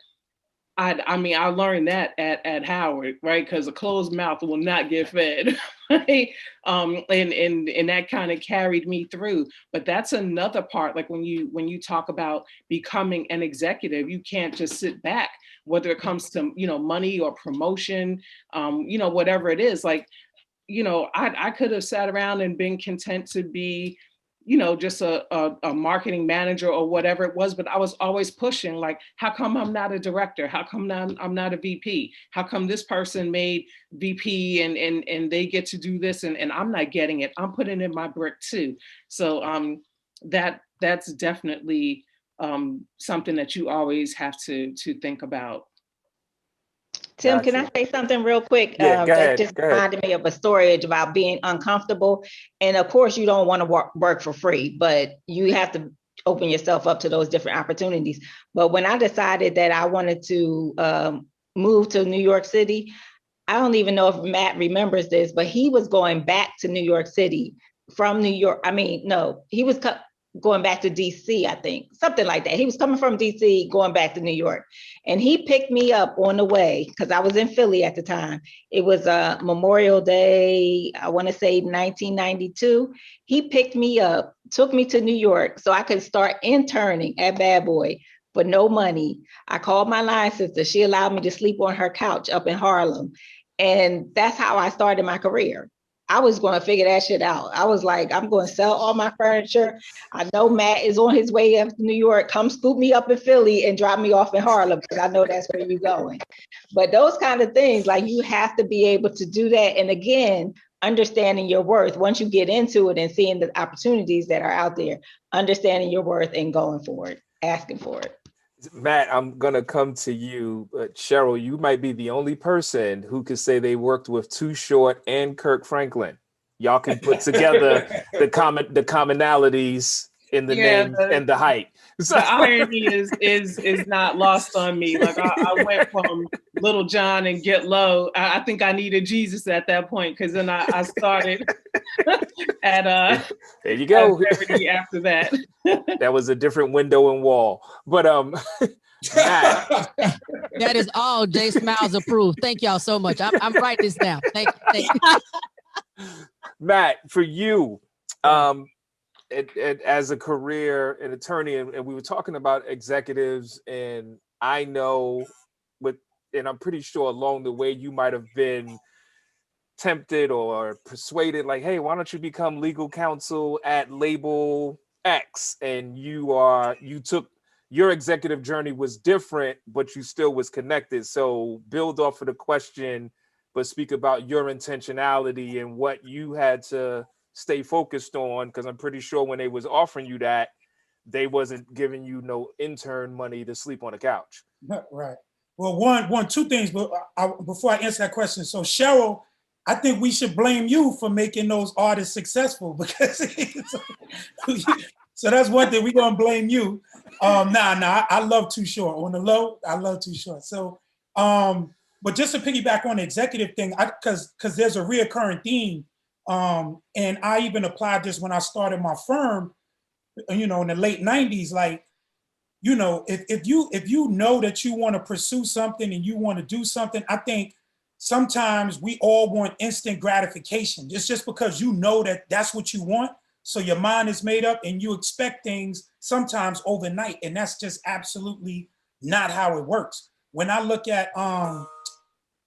I mean, I learned that at Howard, right? Because a closed mouth will not get fed, right? And that kind of carried me through. But that's another part. Like when you talk about becoming an executive, you can't just sit back, whether it comes to, you know, money or promotion, you know, whatever it is. Like, you know, I could have sat around and been content to be, you know, just a marketing manager or whatever it was, but I was always pushing, like, how come I'm not a director? How come I'm not a VP? How come this person made VP and they get to do this and I'm not getting it? I'm putting in my brick too. So that's definitely something that you always have to think about. Tim, can Gotcha. I say something real quick? Yeah, go That ahead. just Go ahead. reminded me of a story about being uncomfortable. And of course, you don't want to work for free, but you have to open yourself up to those different opportunities. But when I decided that I wanted to move to New York City, I don't even know if Matt remembers this, but he was going back to New York City from New York. I mean, no, he was going back to DC, I think, something like that. He was coming from DC, going back to New York. And he picked me up on the way because I was in Philly at the time. It was Memorial Day, I want to say 1992. He picked me up, took me to New York so I could start interning at Bad Boy for no money. I called my line sister. She allowed me to sleep on her couch up in Harlem. And that's how I started my career. I was going to figure that shit out. I was like, I'm going to sell all my furniture. I know Matt is on his way up to New York. Come scoop me up in Philly and drop me off in Harlem because I know that's where you're going. But those kind of things, like you have to be able to do that. And again, understanding your worth. Once you get into it and seeing the opportunities that are out there, understanding your worth and going for it, asking for it. Matt, I'm going to come to you. Cheryl, you might be the only person who could say they worked with Too Short and Kirk Franklin. Y'all can put together the commonalities in the name and the height. So the irony is not lost on me. Like I went from Little John and Get Low. I think I needed Jesus at that point because then I started at there you go. After that. That was a different window and wall. But Matt. That is all Jay Smiles approved. Thank y'all so much. I'm writing this down. Thank you. Matt, for you, as a career an attorney, and we were talking about executives, and I know and I'm pretty sure along the way you might have been tempted or persuaded, like, hey, why don't you become legal counsel at label X? And you took your executive journey was different, but you still was connected. So build off of the question, but speak about your intentionality and what you had to stay focused on, because I'm pretty sure when they was offering you that, they wasn't giving you no intern money to sleep on the couch. Right. Well, two things, but before I answer that question. So Cheryl, I think we should blame you for making those artists successful, because so that's one thing. We're gonna blame you. I love Too Short. On the low, I love Too Short. So but just to piggyback on the executive thing, because there's a reoccurring theme. And I even applied this when I started my firm, in the late 90s, like, if you know that you want to pursue something and you want to do something, I think sometimes we all want instant gratification. It's just because you know that that's what you want. So your mind is made up and you expect things sometimes overnight. And that's just absolutely not how it works. When I look at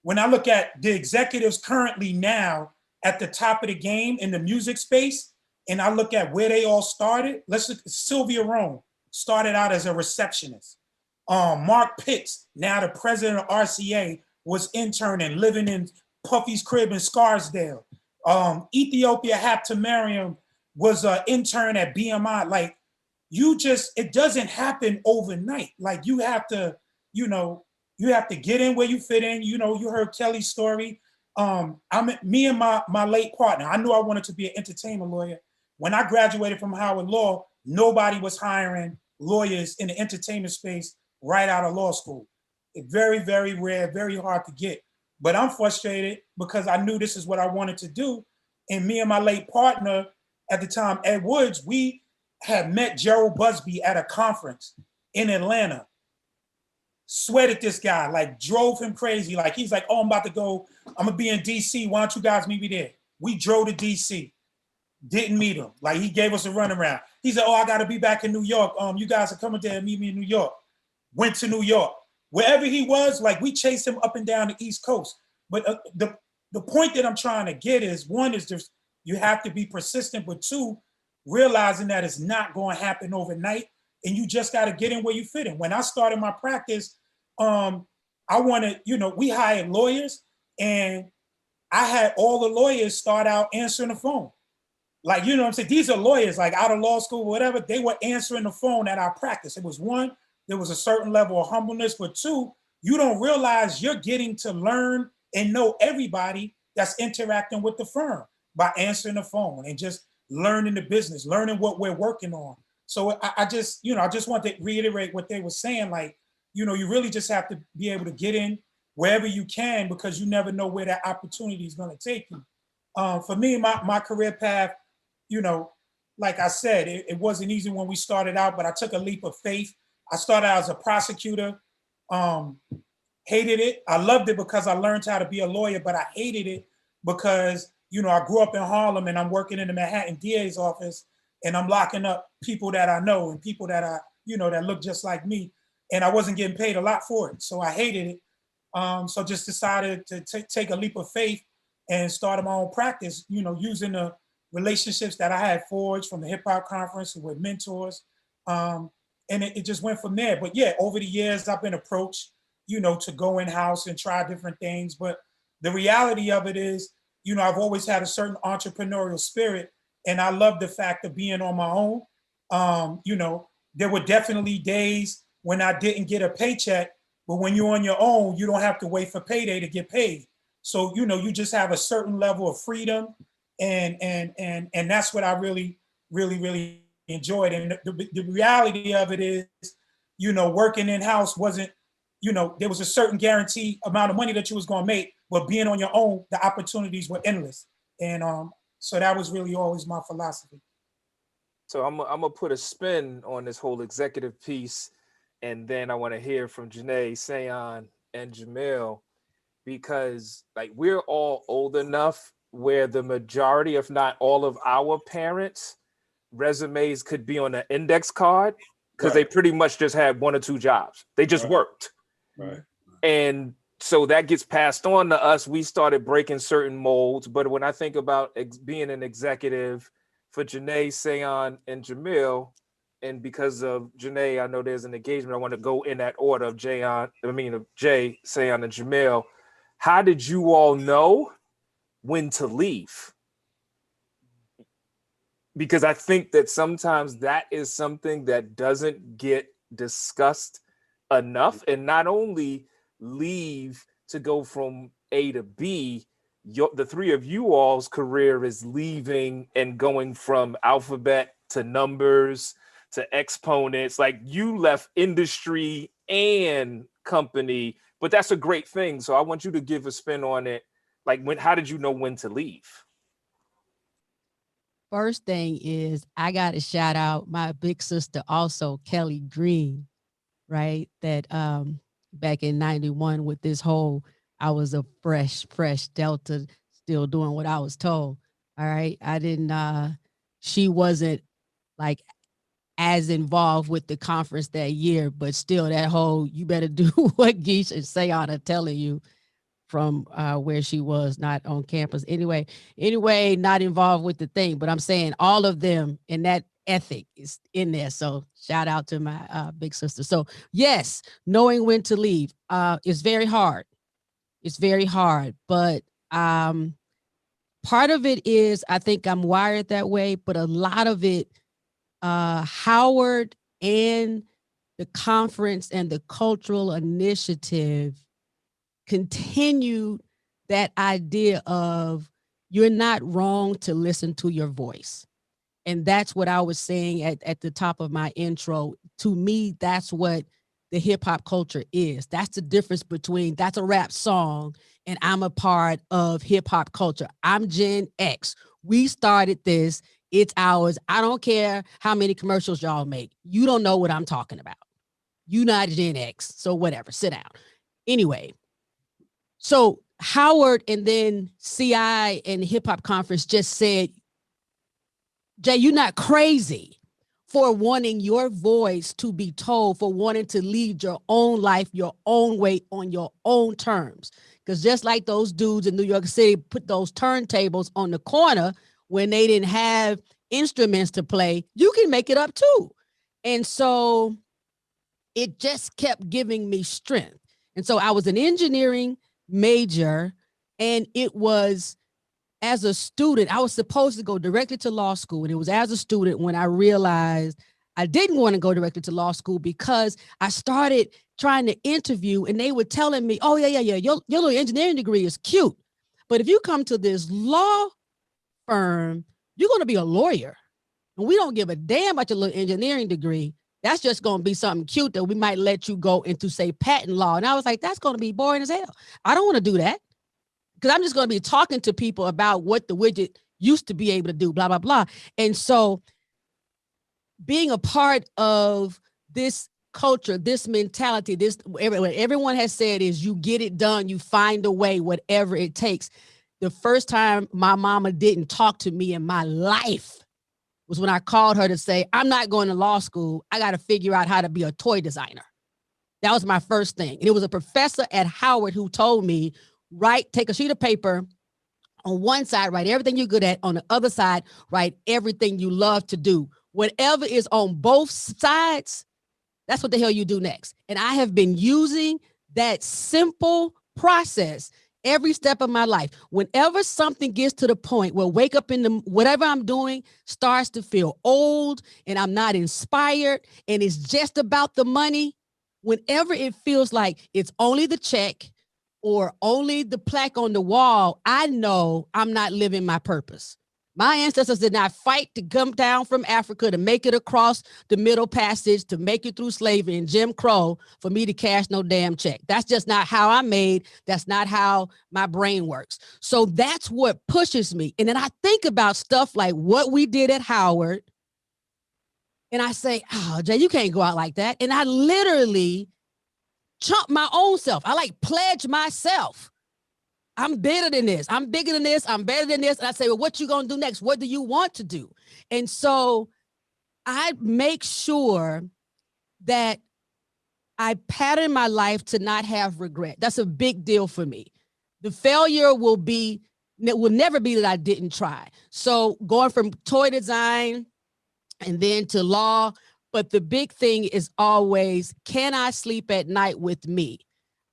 the executives currently now at the top of the game in the music space, and I look at where they all started, let's look at Sylvia Rome, started out as a receptionist. Mark Pitts, now the president of RCA, was interning, living in Puffy's crib in Scarsdale. Ethiopia Haptemariam was an intern at BMI. Like, it doesn't happen overnight. Like, you have to get in where you fit in. You heard Kelly's story. Me and my late partner, I knew I wanted to be an entertainment lawyer. When I graduated from Howard Law, nobody was hiring lawyers in the entertainment space right out of law school. It's very, very rare, very hard to get. But I'm frustrated because I knew this is what I wanted to do. And me and my late partner at the time, Ed Woods, we had met Gerald Busby at a conference in Atlanta. sweated this guy, like drove him crazy. Like he's like, oh, I'm about to go, I'm gonna be in DC. Why don't you guys meet me there? We drove to DC, didn't meet him. Like he gave us a runaround. He said, oh, I gotta be back in New York. You guys are coming there and meet me in New York. Went to New York. Wherever he was, like we chased him up and down the East Coast. But the point that I'm trying to get is, one is just, you have to be persistent, but two, realizing that it's not going to happen overnight, and you just got to get in where you fit in. When I started my practice, I wanted, we hired lawyers, and I had all the lawyers start out answering the phone. Like, what I'm saying? These are lawyers, like out of law school, whatever, they were answering the phone at our practice. It was one, there was a certain level of humbleness, but two, you don't realize you're getting to learn and know everybody that's interacting with the firm by answering the phone and just learning the business, learning what we're working on. So I just want to reiterate what they were saying. Like, you really just have to be able to get in wherever you can, because you never know where that opportunity is going to take you. For me, my career path, like I said, it wasn't easy when we started out, but I took a leap of faith. I started out as a prosecutor, hated it. I loved it because I learned how to be a lawyer, but I hated it because, I grew up in Harlem and I'm working in the Manhattan DA's office, and I'm locking up people that I know and people that that look just like me. And I wasn't getting paid a lot for it. So I hated it. So just decided to take a leap of faith and started my own practice, using the relationships that I had forged from the hip hop conference with mentors. And it just went from there. But yeah, over the years, I've been approached, to go in-house and try different things. But the reality of it is, I've always had a certain entrepreneurial spirit, and I love the fact of being on my own. There were definitely days when I didn't get a paycheck, but when you're on your own, you don't have to wait for payday to get paid. So, you just have a certain level of freedom, and that's what I really, really, really enjoyed. And the reality of it is, working in-house wasn't, there was a certain guaranteed amount of money that you was going to make, but being on your own, the opportunities were endless. And so that was really always my philosophy. So I'm gonna put a spin on this whole executive piece, and then I want to hear from Janae, Ceeon, and Jamil, because like we're all old enough where the majority, if not all of our parents' resumes could be on an index card, because they pretty much just had one or two jobs. They just worked. Right. And so that gets passed on to us. We started breaking certain molds. But when I think about being an executive for Janae, Ceeon, and Jamil, and because of Janae, I know there's an engagement. I want to go in that order of Jay, Ceeon, and Jamil. How did you all know when to leave? Because I think that sometimes that is something that doesn't get discussed enough. And not only leave to go from A to B, the three of you all's career is leaving and going from alphabet to numbers to exponents. Like you left industry and company, but that's a great thing. So I want you to give a spin on it. Like how did you know when to leave? First thing is I got to shout out my big sister also, Kelly Green, right? That back in 91 with this whole, I was a fresh Delta, still doing what I was told. All right. I didn't, she wasn't like as involved with the conference that year, but still that whole, you better do what Geesh and Ceeon are telling you from where she was not on campus. Anyway, not involved with the thing, but I'm saying all of them in that ethic is in there. So shout out to my big sister. So yes, knowing when to leave is very hard. It's very hard, but part of it is I think I'm wired that way, but a lot of it, Howard and the conference and the cultural initiative continued that idea of you're not wrong to listen to your voice. And that's what I was saying at the top of my intro. To me, that's what the hip hop culture is. That's the difference between that's a rap song and I'm a part of hip hop culture. I'm Gen X. We started this. It's ours. I don't care how many commercials y'all make. You don't know what I'm talking about. You not Gen X, so whatever, sit down. Anyway, so Howard and then CI and Hip Hop Conference just said, Jay, you're not crazy for wanting your voice to be told, for wanting to lead your own life, your own way, on your own terms. Because just like those dudes in New York City put those turntables on the corner when they didn't have instruments to play, you can make it up too. And so it just kept giving me strength. And so I was an engineering major, and it was as a student, I was supposed to go directly to law school. And it was as a student when I realized I didn't want to go directly to law school, because I started trying to interview and they were telling me, oh, yeah, your little engineering degree is cute, but if you come to this law firm, you're going to be a lawyer. And we don't give a damn about your little engineering degree. That's just going to be something cute that we might let you go into, say, patent law. And I was like, that's going to be boring as hell. I don't want to do that, because I'm just going to be talking to people about what the widget used to be able to do, blah, blah, blah. And so being a part of this culture, this mentality, this, everyone has said is you get it done, you find a way, whatever it takes. The first time my mama didn't talk to me in my life was when I called her to say, I'm not going to law school. I got to figure out how to be a toy designer. That was my first thing. And it was a professor at Howard who told me, take a sheet of paper. On one side, write everything you're good at. On the other side, write everything you love to do. Whatever is on both sides, that's what the hell you do next. And I have been using that simple process every step of my life. Whenever something gets to the point where wake up in the, whatever I'm doing starts to feel old and I'm not inspired and it's just about the money, whenever it feels like it's only the check or only the plaque on the wall, I know I'm not living my purpose. My ancestors did not fight to come down from Africa to make it across the Middle Passage, to make it through slavery and Jim Crow for me to cash no damn check. That's just not how I'm made. That's not how my brain works. So that's what pushes me. And then I think about stuff like what we did at Howard. And I say, oh, Jay, you can't go out like that. And I literally chump my own self. I like pledge myself. I'm better than this. I'm bigger than this. I'm better than this. And I say, well, what you going to do next? What do you want to do? And so I make sure that I pattern my life to not have regret. That's a big deal for me. The failure will never be that I didn't try. So going from toy design and then to law, but the big thing is always, can I sleep at night with me?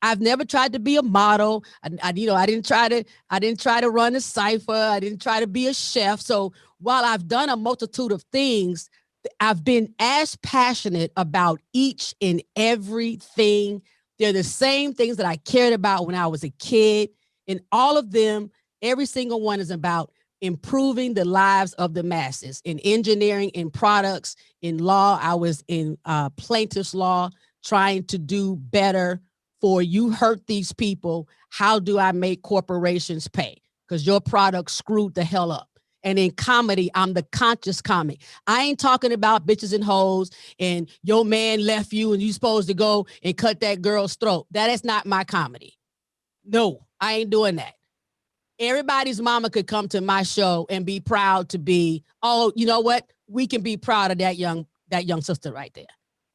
I've never tried to be a model. I didn't try to run a cipher. I didn't try to be a chef. So while I've done a multitude of things, I've been as passionate about each and everything. They're the same things that I cared about when I was a kid. And all of them, every single one is about improving the lives of the masses. In engineering, in products, in law, I was in plaintiff's law, trying to do better for you hurt these people. How do I make corporations pay? Because your product screwed the hell up. And in comedy, I'm the conscious comic. I ain't talking about bitches and hoes and your man left you and you supposed to go and cut that girl's throat. That is not my comedy. No, I ain't doing that. Everybody's mama could come to my show and be proud to be, oh, you know what? We can be proud of that young sister right there.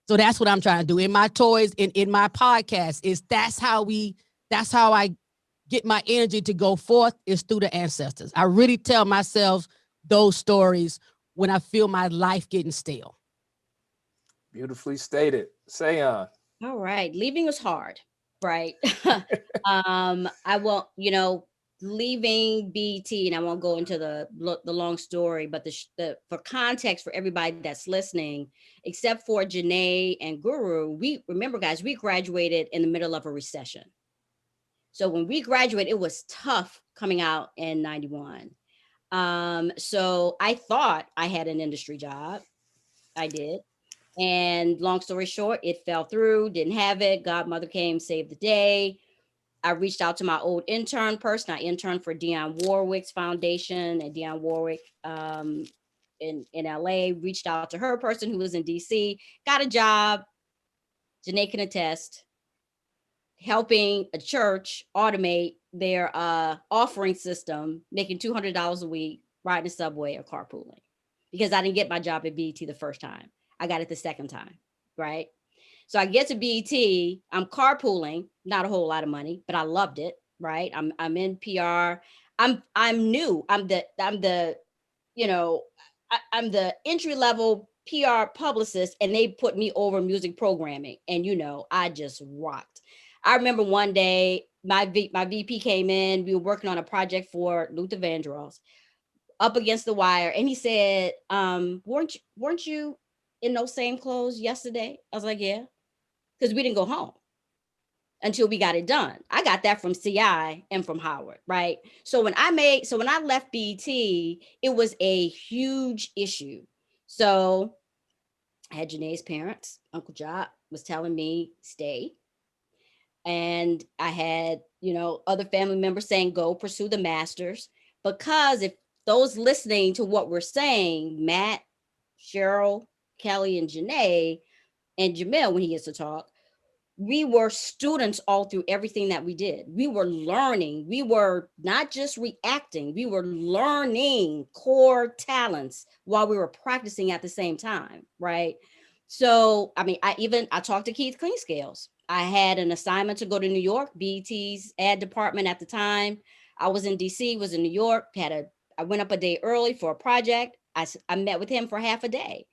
So that's what I'm trying to do in my toys, in my podcast. That's how I get my energy to go forth, is through the ancestors. I really tell myself those stories when I feel my life getting stale. Beautifully stated. Ceeon. All right. Leaving is hard, right? I won't, leaving BT, and I won't go into the long story, but for context for everybody that's listening, except for Janae and Guru, remember, guys, we graduated in the middle of a recession. So when we graduated, it was tough coming out in 91. So I thought I had an industry job. I did. And long story short, it fell through, didn't have it. Godmother came, saved the day. I reached out to my old intern person. I interned for Dionne Warwick's foundation, and Dionne Warwick in LA, reached out to her person who was in DC, got a job. Janae can attest, helping a church automate their offering system, making $200 a week, riding the subway or carpooling. Because I didn't get my job at BET the first time. I got it the second time, right? So I get to BET, I'm carpooling, not a whole lot of money, but I loved it, right? I'm in PR. I'm new. I'm the entry level PR publicist, and they put me over music programming, and I just rocked. I remember one day my VP came in. We were working on a project for Luther Vandross, up against the wire, and he said, weren't you in those same clothes yesterday? I was like, yeah, because we didn't go home until we got it done. I got that from CI and from Howard, right? So when I left BET, it was a huge issue. So I had Janae's parents, Uncle Job was telling me stay. And I had, other family members saying, go pursue the masters, because if those listening to what we're saying, Matt, Cheryl, Kelly, and Janae, and Jamil, when he gets to talk, we were students all through everything that we did. We were learning. We were not just reacting. We were learning core talents while we were practicing at the same time, right? So, I talked to Keith Cleanscales. I had an assignment to go to New York, BET's ad department at the time. I was in DC, was in New York, I went up a day early for a project. I met with him for half a day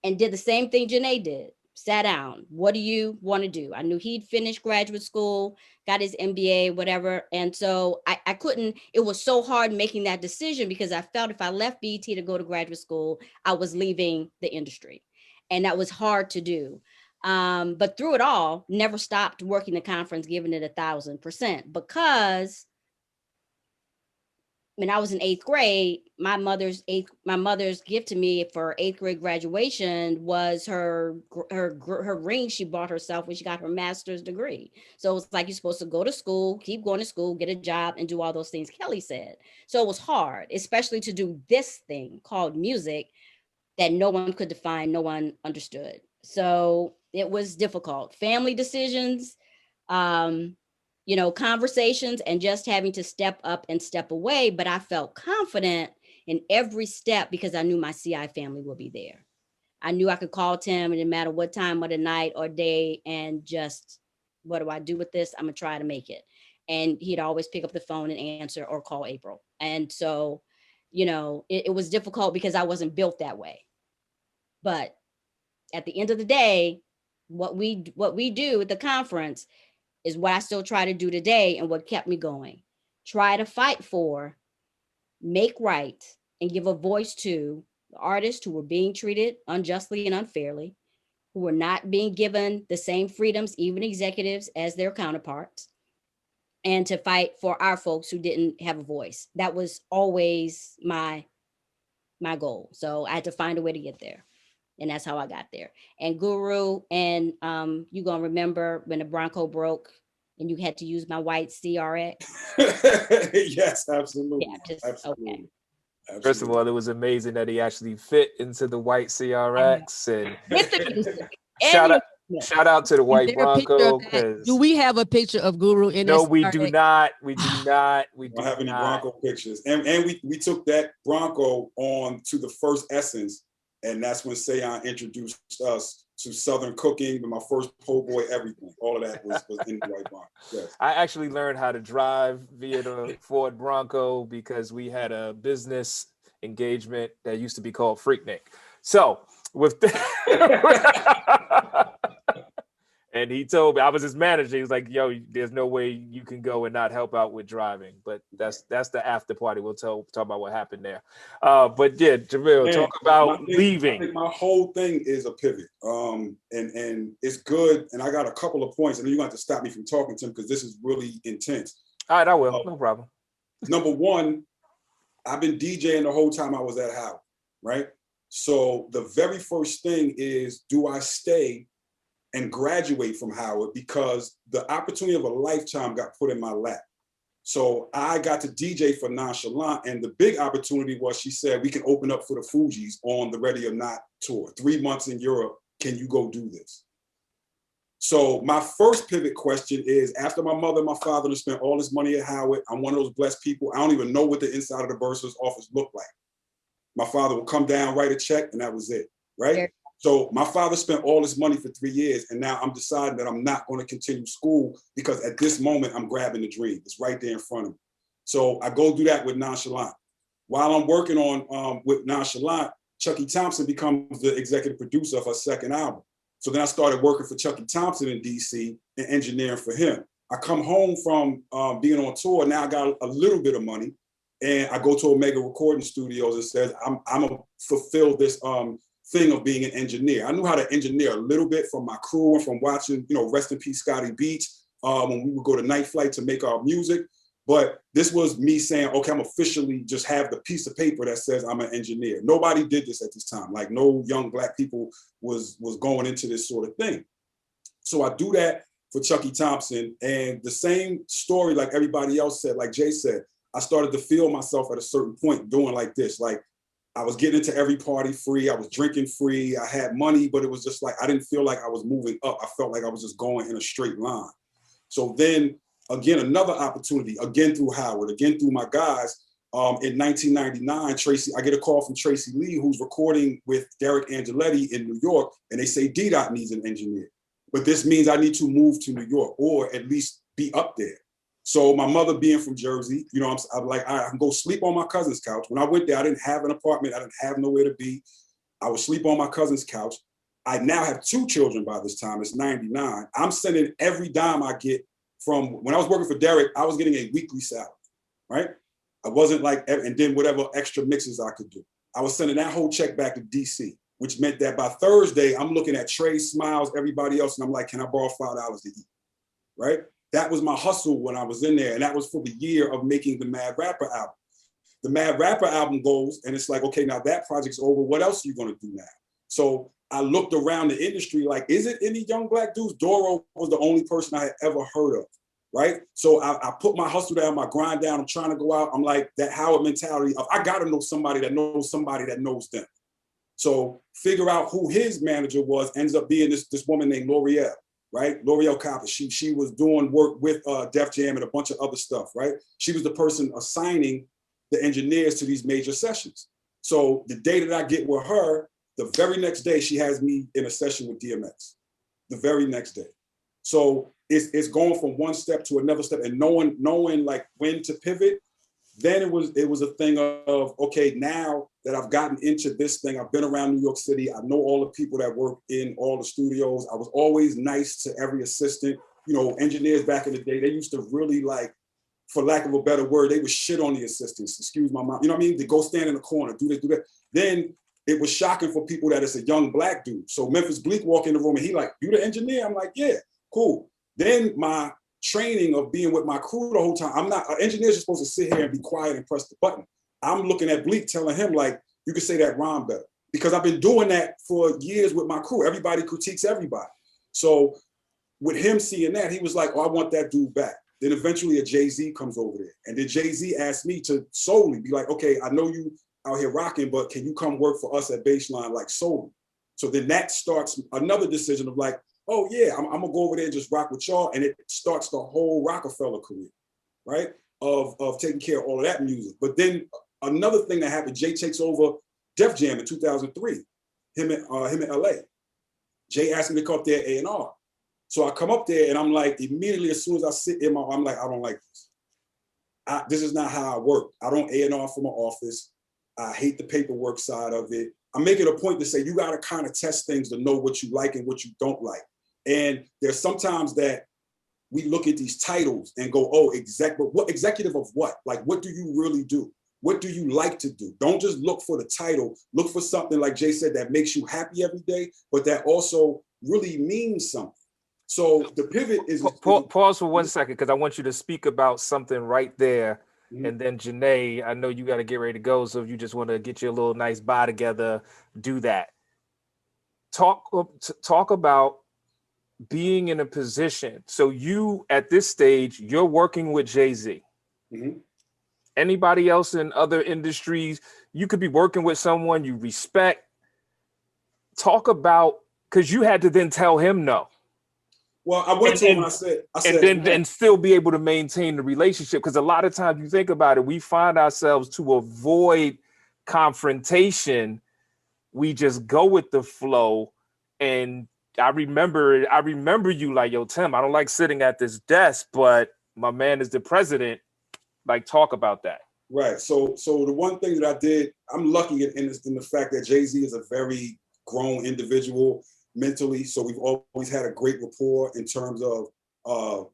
and did the same thing Janae did. Sat down. What do you want to do? I knew he'd finished graduate school, got his MBA, whatever. And so I couldn't, it was so hard making that decision, because I felt if I left BET to go to graduate school, I was leaving the industry. And that was hard to do. But through it all, never stopped working the conference, giving it 1,000%, because when I was in 8th grade, my mother's gift to me for 8th grade graduation was her ring she bought herself when she got her master's degree. So it's like, you're supposed to go to school, keep going to school, get a job, and do all those things Kelly said. So it was hard, especially to do this thing called music that no one could define, no one understood. So it was difficult. Family decisions, conversations, and just having to step up and step away. But I felt confident in every step because I knew my CI family would be there. I knew I could call Tim, and no matter what time of the night or day, and just, what do I do with this? I'm gonna try to make it. And he'd always pick up the phone and answer, or call April. And so, it was difficult because I wasn't built that way. But at the end of the day, what we do at the conference is what I still try to do today, and what kept me going. Try to fight for, make right, and give a voice to the artists who were being treated unjustly and unfairly, who were not being given the same freedoms, even executives, as their counterparts, and to fight for our folks who didn't have a voice. That was always my goal. So I had to find a way to get there. And that's how I got there. And Guru, and you're going to remember when the Bronco broke and you had to use my white CRX. Yes, absolutely. Yeah, absolutely. Okay. Absolutely. First of all, it was amazing that he actually fit into the white CRX. And shout out to the white Bronco. Do we have a picture of Guru in No, this? we do not. We do not. We don't have any Bronco pictures. And we took that Bronco on to the first Essence. And that's when Ceeon introduced us to Southern cooking, my first po' boy, everything. All of that was in the white Bronco. Yes. I actually learned how to drive via the Ford Bronco because we had a business engagement that used to be called Freaknik. So with that, and he told me, I was his manager. He was like, "Yo, there's no way you can go and not help out with driving." But that's the after party. We'll talk about what happened there. But yeah, Jamil, talk about leaving. I think my whole thing is a pivot. And it's good. And I got a couple of points, and then you have to stop me from talking, Tim, because this is really intense. All right, I will. No problem. Number one, I've been DJing the whole time I was at Howard, right? So the very first thing is, do I stay and graduate from Howard? Because the opportunity of a lifetime got put in my lap. So I got to DJ for Nonchalant, and the big opportunity was, she said, we can open up for the Fugees on the Ready or Not tour. 3 months in Europe, can you go do this? So my first pivot question is, after my mother and my father have spent all this money at Howard, I'm one of those blessed people. I don't even know what the inside of the bursar's office looked like. My father would come down, write a check, and that was it, right? Yeah. So my father spent all this money for 3 years, and now I'm deciding that I'm not going to continue school because at this moment, I'm grabbing the dream. It's right there in front of me. So I go do that with Nonchalant. While I'm working on with Nonchalant, Chucky Thompson becomes the executive producer of her second album. So then I started working for Chucky Thompson in DC and engineering for him. I come home from being on tour. Now I got a little bit of money, and I go to Omega Recording Studios and says, I'm gonna fulfill this thing of being an engineer. I knew how to engineer a little bit from my crew and from watching, rest in peace, Scotty Beats, when we would go to Night Flight to make our music. But this was me saying, okay, I'm officially just have the piece of paper that says I'm an engineer. Nobody did this at this time. Like no young Black people was going into this sort of thing. So I do that for Chucky Thompson, and the same story like everybody else said, like Jay said, I started to feel myself at a certain point doing like this. Like I was getting into every party free. I was drinking free. I had money, but it was just like, I didn't feel like I was moving up. I felt like I was just going in a straight line. So then again, another opportunity, again through Howard, again through my guys. In 1999, I get a call from Tracy Lee, who's recording with Derek Angeletti in New York, and they say D-Dot needs an engineer. But this means I need to move to New York or at least be up there. So my mother being from Jersey, I'm like, I can go sleep on my cousin's couch. When I went there, I didn't have an apartment. I didn't have nowhere to be. I would sleep on my cousin's couch. I now have 2 children by this time. It's 99. I'm sending every dime I get from when I was working for Derek, I was getting a weekly salary, right? I wasn't like, and then whatever extra mixes I could do. I was sending that whole check back to DC, which meant that by Thursday, I'm looking at Trey, Smiles, everybody else, and I'm like, can I borrow $5 to eat, right? That was my hustle when I was in there, and that was for the year of making the Mad Rapper album. The Mad Rapper album goes, and it's like, okay, now that project's over. What else are you gonna do now? So I looked around the industry like, is it any young Black dudes? Doro was the only person I had ever heard of, right? So I put my hustle down, my grind down. I'm trying to go out. I'm like that Howard mentality of I gotta know somebody that knows them. So figure out who his manager was, ends up being this woman named L'Oreal, right? L'Oreal Copper. She was doing work with Def Jam and a bunch of other stuff, right? She was the person assigning the engineers to these major sessions. So the day that I get with her, the very next day, she has me in a session with DMX, the very next day. So it's going from one step to another step and knowing like when to pivot. Then it was a thing of, okay, now that I've gotten into this thing, I've been around New York City. I know all the people that work in all the studios. I was always nice to every assistant. Engineers back in the day, they used to really like, for lack of a better word, they would shit on the assistants, excuse my mom. You know what I mean? They go stand in the corner, do this, do that. Then it was shocking for people that it's a young Black dude. So Memphis Bleak walk in the room and he like, you the engineer? I'm like, yeah, cool. Then my training of being with my crew the whole time, engineers are supposed to sit here and be quiet and press the button. I'm looking at Bleak telling him like, you can say that rhyme better. Because I've been doing that for years with my crew. Everybody critiques everybody. So with him seeing that, he was like, oh, I want that dude back. Then eventually a Jay-Z comes over there. And then Jay-Z asked me to solely be like, okay, I know you out here rocking, but can you come work for us at Baseline like solely? So then that starts another decision of like, oh yeah, I'm gonna go over there and just rock with y'all. And it starts the whole Rockefeller career, right? Of taking care of all of that music. But then another thing that happened, Jay takes over Def Jam in 2003, him in LA. Jay asked me to come up there A&R. So I come up there and I'm like, immediately as soon as I sit in I'm like, I don't like this. This is not how I work. I don't A&R from my office. I hate the paperwork side of it. I'm making a point to say you got to kind of test things to know what you like and what you don't like. And there's sometimes that we look at these titles and go, oh, but what executive of what? Like, what do you really do? What do you like to do? Don't just look for the title. Look for something, like Jay said, that makes you happy every day, but that also really means something. So the pivot is... Pause for 1 second, because I want you to speak about something right there. Mm-hmm. And then Janae, I know you got to get ready to go. So if you just want to get your little nice bye together, do that. Talk about being in a position. So you, at this stage, you're working with Jay-Z. Mm-hmm. Anybody else in other industries, you could be working with someone you respect. Talk about, because you had to then tell him no. Well, I went to him and I said, and still be able to maintain the relationship. Because a lot of times you think about it, we find ourselves to avoid confrontation. We just go with the flow. And I remember you like, yo, Tim, I don't like sitting at this desk, but my man is the president. Like, talk about that. Right. So the one thing that I did, I'm lucky in the fact that Jay-Z is a very grown individual mentally. So we've always had a great rapport in terms of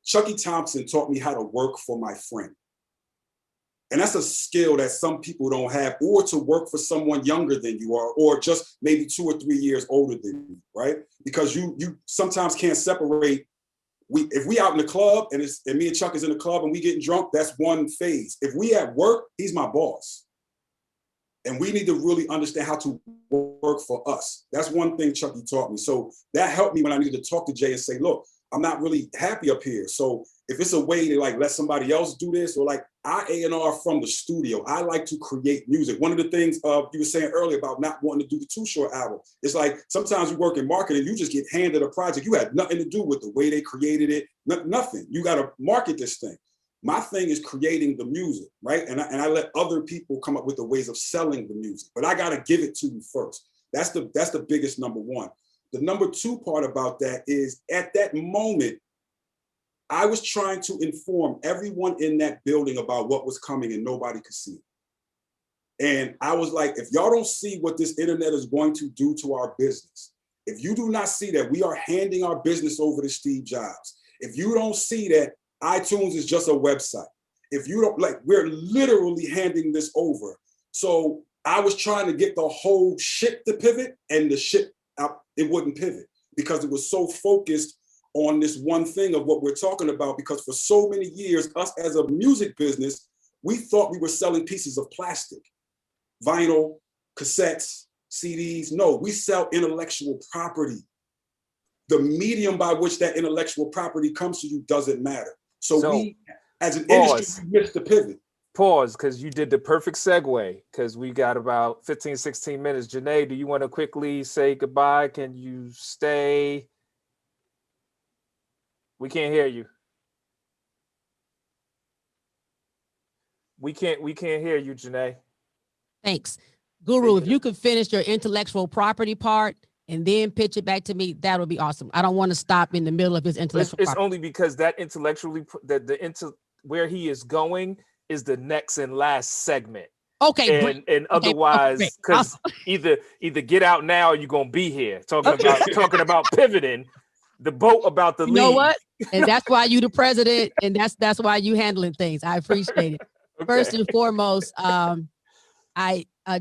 Chucky Thompson taught me how to work for my friend. And that's a skill that some people don't have, or to work for someone younger than you are, or just maybe 2 or 3 years older than you, right? Because you sometimes can't separate. If we out in the club and me and Chuck is in the club and we getting drunk, that's one phase. If we at work, he's my boss. And we need to really understand how to work for us. That's one thing Chucky taught me. So that helped me when I needed to talk to Jay and say, look, I'm not really happy up here. So if it's a way to like let somebody else do this, or like I A&R from the studio, I like to create music. One of the things you were saying earlier about not wanting to do the Too Short album, it's like sometimes you work in marketing, you just get handed a project. You had nothing to do with the way they created it, nothing. You got to market this thing. My thing is creating the music, right? And I let other people come up with the ways of selling the music, but I got to give it to you first. That's the biggest number one. The number two part about that is at that moment, I was trying to inform everyone in that building about what was coming and nobody could see it. And I was like, if y'all don't see what this internet is going to do to our business, if you do not see that we are handing our business over to Steve Jobs, if you don't see that iTunes is just a website, if you don't, like, we're literally handing this over. So I was trying to get the whole ship to pivot, and the ship, it wouldn't pivot because it was so focused on this one thing of what we're talking about. Because for so many years, us as a music business, we thought we were selling pieces of plastic, vinyl, cassettes, CDs. No, we sell intellectual property. The medium by which that intellectual property comes to you doesn't matter. So we, as an industry, we missed the pivot. Pause, because you did the perfect segue, because we got about 15, 16 minutes. Janae, do you want to quickly say goodbye? Can you stay? We can't hear you. We can't hear you, Janae. Thanks. Guru, if you could finish your intellectual property part and then pitch it back to me, that would be awesome. I don't want to stop in the middle of his intellectual It's property. only because that intellectually, where he is going is the next and last segment. Okay. And otherwise, because either get out now or you're gonna be here talking about pivoting the boat about the lead. You know what? And that's why you the president, and that's why you handling things. I appreciate it. Okay. First and foremost,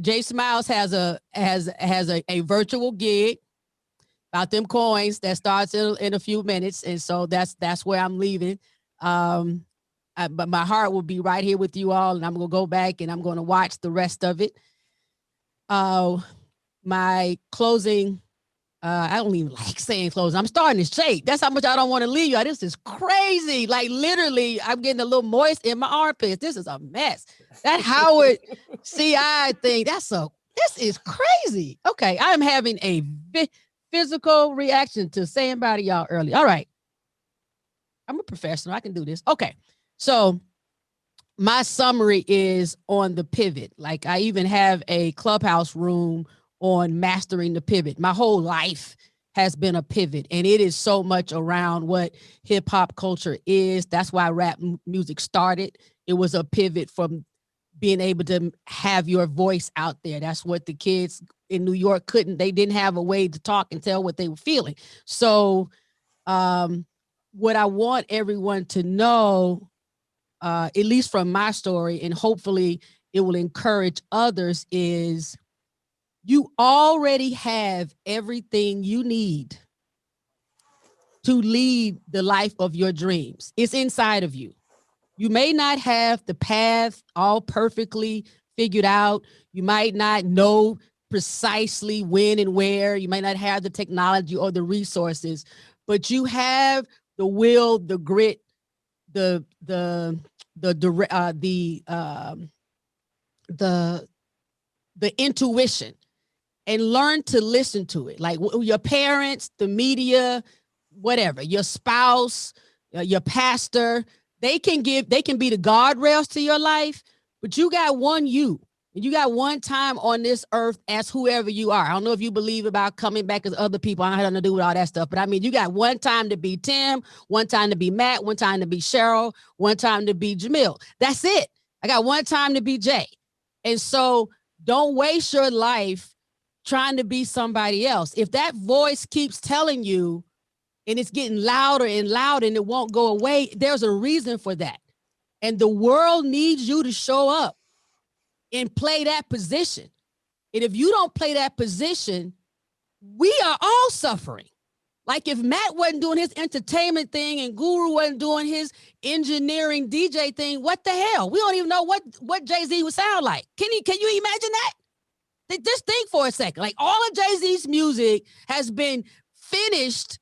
Jay Smiles has a virtual gig about them coins that starts in a few minutes, and so that's where I'm leaving. But my heart will be right here with you all, and I'm gonna go back and I'm gonna watch the rest of it. My closing, I don't even like saying closing. I'm starting to shake. That's how much I don't want to leave you. This is crazy. Like literally, I'm getting a little moist in my armpits. This is a mess. That Howard CI thing, this is crazy. Okay, I am having a physical reaction to saying bye to y'all early. All right. I'm a professional. I can do this. Okay. So my summary is on the pivot. Like I even have a clubhouse room on mastering the pivot. My whole life has been a pivot, and it is so much around what hip hop culture is. That's why rap music started. It was a pivot from being able to have your voice out there. That's what the kids in New York couldn't. They didn't have a way to talk and tell what they were feeling. So what I want everyone to know, at least from my story, and hopefully it will encourage others, is you already have everything you need to lead the life of your dreams. It's inside of you. You may not have the path all perfectly figured out. You might not know precisely when and where. You might not have the technology or the resources, but you have the will, the grit, the intuition, and learn to listen to it. Like your parents, the media, whatever, your spouse, your pastor, they can be the guardrails to your life, but you got one you. And you got one time on this earth as whoever you are. I don't know if you believe about coming back as other people. I don't have nothing to do with all that stuff. But I mean, you got one time to be Tim, one time to be Matt, one time to be Cheryl, one time to be Jamil. That's it. I got one time to be Jay. And so don't waste your life trying to be somebody else. If that voice keeps telling you and it's getting louder and louder and it won't go away, there's a reason for that. And the world needs you to show up and play that position. And if you don't play that position, we are all suffering. Like if Matt wasn't doing his entertainment thing and Guru wasn't doing his engineering DJ thing, what the hell? We don't even know what Jay-Z would sound like. Can you imagine that? Just think for a second. Like all of Jay-Z's music has been finished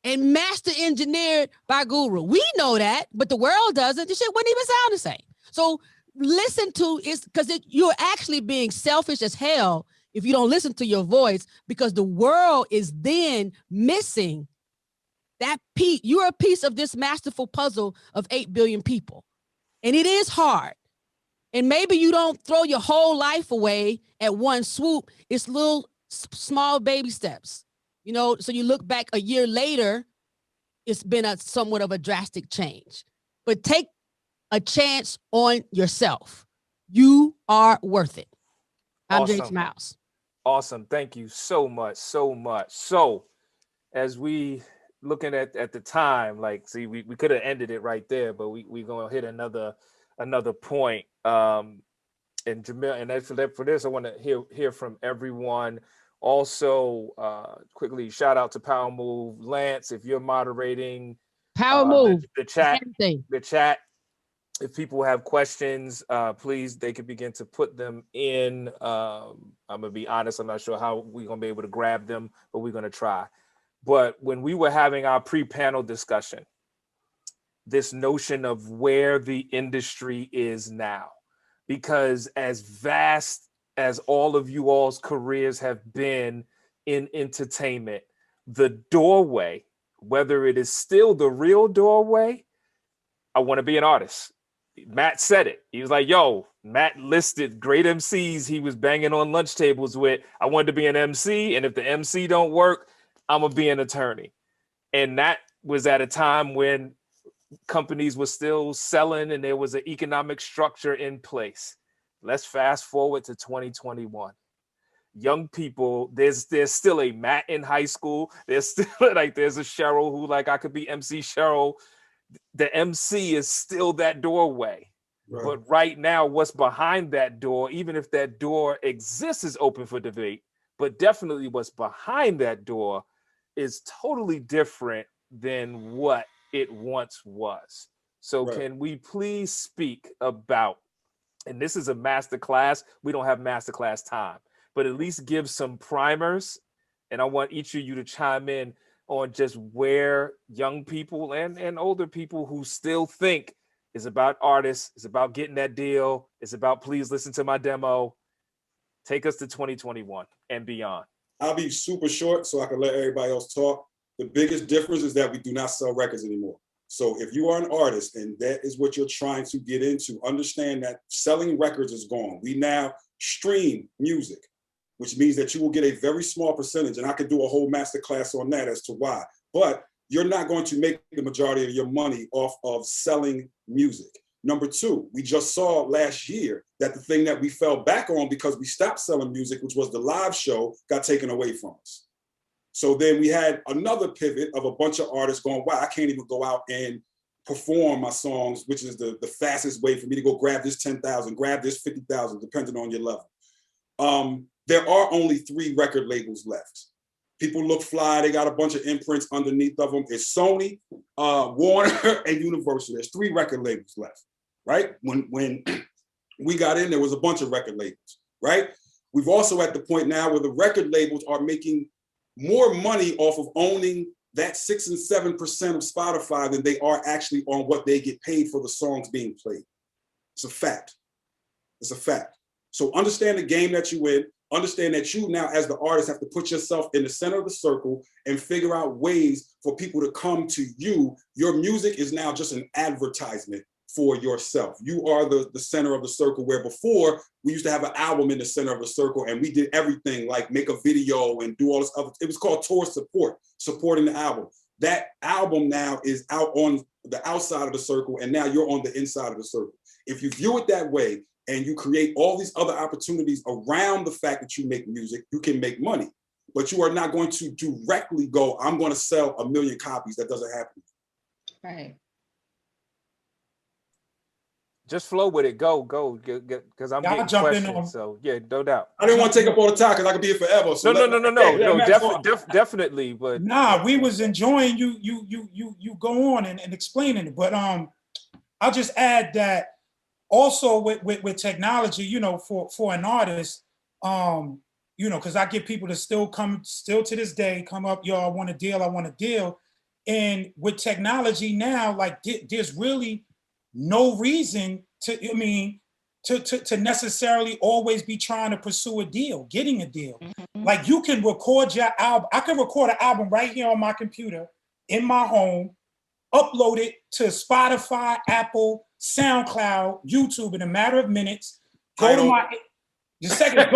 and master engineered by Guru. We know that, but the world doesn't. This shit wouldn't even sound the same. So listen to it, because you're actually being selfish as hell if you don't listen to your voice, because the world is then missing that piece. You're a piece of this masterful puzzle of 8 billion people. And it is hard. And maybe you don't throw your whole life away at one swoop. It's little small baby steps, you know, so you look back a year later, it's been somewhat of a drastic change. But take a chance on yourself. You are worth it. I'm Awesome. Jay Smiles. Awesome. Thank you so much. So much. So as we looking at the time, like, see, we could have ended it right there, but we going to hit another point. And Jamil, and for this, I want to hear from everyone. Also, quickly, shout out to PowerMove. Lance, if you're moderating PowerMove. the chat, Everything. the chat. If people have questions, please, they can begin to put them in. I'm gonna be honest, I'm not sure how we're gonna be able to grab them, but we're gonna try. But when we were having our pre-panel discussion, this notion of where the industry is now, because as vast as all of you all's careers have been in entertainment, the doorway, whether it is still the real doorway, I want to be an artist. Matt said it. He was like, yo, Matt listed great MCs he was banging on lunch tables with. I wanted to be an MC, and if the MC don't work, I'm gonna be an attorney. And that was at a time when companies were still selling and there was an economic structure in place. Let's fast forward to 2021. Young people, there's still a Matt in high school. There's still there's a Cheryl who I could be MC Cheryl. The MC is still that doorway. Right. But right now, what's behind that door, even if that door exists, is open for debate, but definitely what's behind that door is totally different than what it once was. So right. Can we please speak about, and this is a masterclass, we don't have masterclass time, but at least give some primers, and I want each of you to chime in on just where young people and older people who still think is about artists, it's about getting that deal, it's about please listen to my demo. Take us to 2021 and beyond. I'll be super short so I can let everybody else talk. The biggest difference is that we do not sell records anymore. So if you are an artist and that is what you're trying to get into, understand that selling records is gone. We now stream music, which means that you will get a very small percentage. And I could do a whole masterclass on that as to why. But you're not going to make the majority of your money off of selling music. Number two, we just saw last year that the thing that we fell back on because we stopped selling music, which was the live show, got taken away from us. So then we had another pivot of a bunch of artists going, wow, I can't even go out and perform my songs, which is the fastest way for me to go grab this 10,000, grab this 50,000, depending on your level. There are only 3 record labels left. People look fly. They got a bunch of imprints underneath of them. It's Sony, Warner, and Universal. There's 3 record labels left, right? When we got in, there was a bunch of record labels, right? We've also at the point now where the record labels are making more money off of owning that 6 and 7% of Spotify than they are actually on what they get paid for the songs being played. It's a fact. It's a fact. So understand the game that you in. understand that you now as the artist have to put yourself in the center of the circle and figure out ways for people to come to you. Your music is now just an advertisement for yourself. You are the center of the circle, where before we used to have an album in the center of the circle and we did everything like make a video and do all this other, it was called tour support, supporting the album. That album now is out on the outside of the circle and now you're on the inside of the circle. If you view it that way and you create all these other opportunities around the fact that you make music, you can make money, but you are not going to directly go, I'm going to sell 1 million copies. That doesn't happen. Right. Just flow with it. Go, because I'm Y'all getting jump in questions. on- So yeah, no doubt. I didn't want to take up all the time because I could be here forever. So No, definitely. But Nah, we was enjoying you go on and explaining it. But I'll just add that also with technology, you know, for an artist, you know, because I get people to still to this day come up, yo, I want a deal. And with technology now, like there's really no reason to necessarily always be trying to pursue a deal, getting a deal. Mm-hmm. Like you can record your album. I can record an album right here on my computer in my home, upload it to Spotify, Apple, SoundCloud, YouTube in a matter of minutes. Go to my Instagram,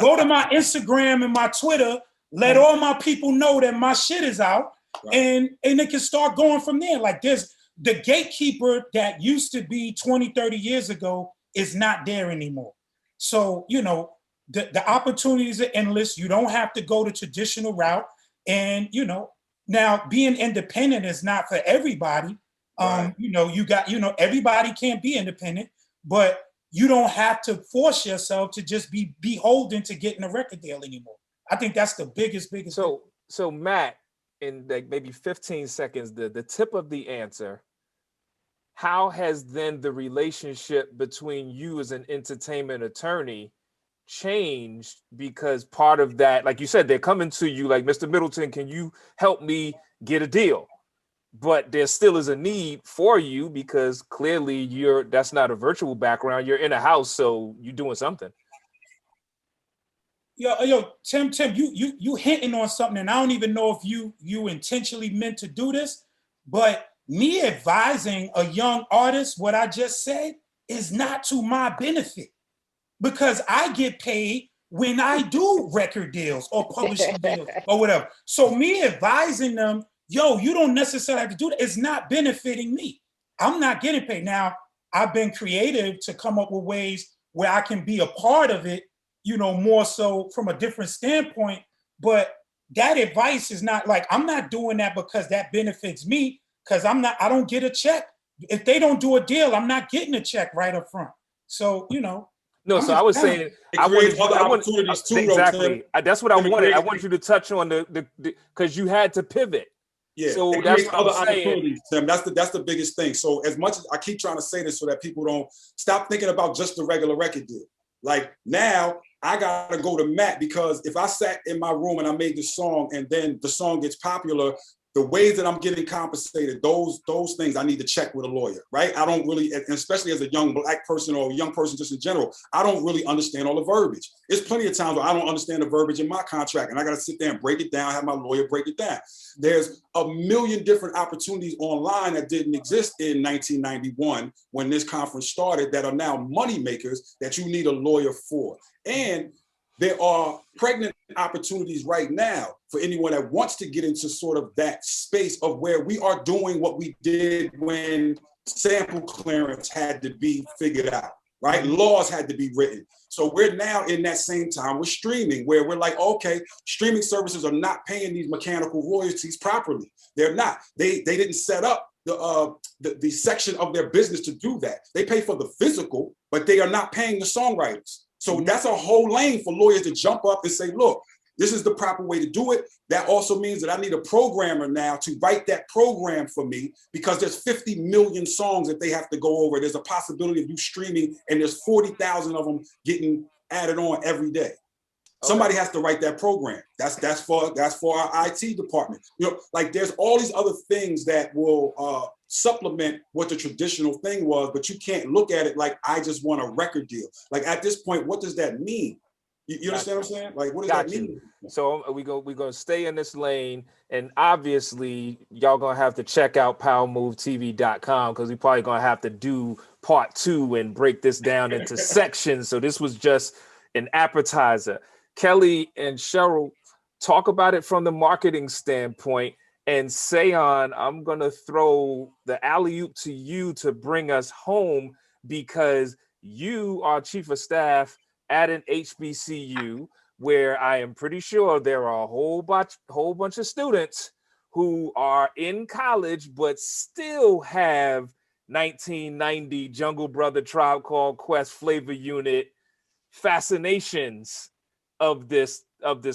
go to my Instagram and my Twitter, let all my people know that my shit is out, right. and they can start going from there. Like there's the gatekeeper that used to be 20, 30 years ago is not there anymore. So, you know, the opportunities are endless. You don't have to go the traditional route. And, you know, now being independent is not for everybody. Right. You know, everybody can't be independent, but you don't have to force yourself to just be beholden to getting a record deal anymore. I think that's the biggest. So Matt, in like maybe 15 seconds, the tip of the answer, how has then the relationship between you as an entertainment attorney changed? Because part of that, like you said, they're coming to you like, Mr. Middleton, can you help me get a deal? But there still is a need for you because clearly that's not a virtual background. You're in a house, so you're doing something. Yo, Tim, you hinting on something, and I don't even know if you intentionally meant to do this, but me advising a young artist, what I just said, is not to my benefit because I get paid when I do record deals or publishing deals or whatever. So me advising them, yo, you don't necessarily have to do that. It's not benefiting me. I'm not getting paid. Now, I've been creative to come up with ways where I can be a part of it, you know, more so from a different standpoint, but that advice is not like, I'm not doing that because that benefits me. Because I don't get a check. If they don't do a deal, I'm not getting a check right up front. So, you know. No, so I was saying, I wanted opportunities too. Exactly. That's what I wanted. I wanted you to touch on the because you had to pivot. Yeah. So that's what other I'm saying. opportunities, Tim. That's the biggest thing. So as much as I keep trying to say this so that people don't stop thinking about just the regular record deal. Like now I gotta go to Matt because if I sat in my room and I made the song and then the song gets popular, the ways that I'm getting compensated, those things I need to check with a lawyer, right? I don't really, especially as a young Black person or a young person just in general, I don't really understand all the verbiage. There's plenty of times where I don't understand the verbiage in my contract and I got to sit there and break it down, have my lawyer break it down. There's a million different opportunities online that didn't exist in 1991 when this conference started that are now money makers that you need a lawyer for. And there are pregnant opportunities right now for anyone that wants to get into sort of that space of where we are doing what we did when sample clearance had to be figured out, right? Laws had to be written. So we're now in that same time with streaming where we're like, okay, streaming services are not paying these mechanical royalties properly. They're not. They didn't set up the section of their business to do that. They pay for the physical, but they are not paying the songwriters. So that's a whole lane for lawyers to jump up and say, look, this is the proper way to do it. That also means that I need a programmer now to write that program for me because there's 50 million songs that they have to go over. There's a possibility of you streaming and there's 40,000 of them getting added on every day. Okay. Somebody has to write that program. That's for our IT department. You know, like there's all these other things that will supplement what the traditional thing was, but you can't look at it like I just want a record deal. Like at this point, what does that mean? You understand what I'm saying? Like, what does that mean? So we're gonna stay in this lane, and obviously y'all gonna have to check out PowerMoveTV.com because we probably gonna have to do part 2 and break this down into sections. So this was just an appetizer. Kelly and Cheryl, talk about it from the marketing standpoint. And Ceeon, I'm gonna throw the alley-oop to you to bring us home because you are chief of staff at an HBCU where I am pretty sure there are a whole bunch of students who are in college but still have 1990 Jungle Brother, Tribe Called Quest, Flavor Unit fascinations of this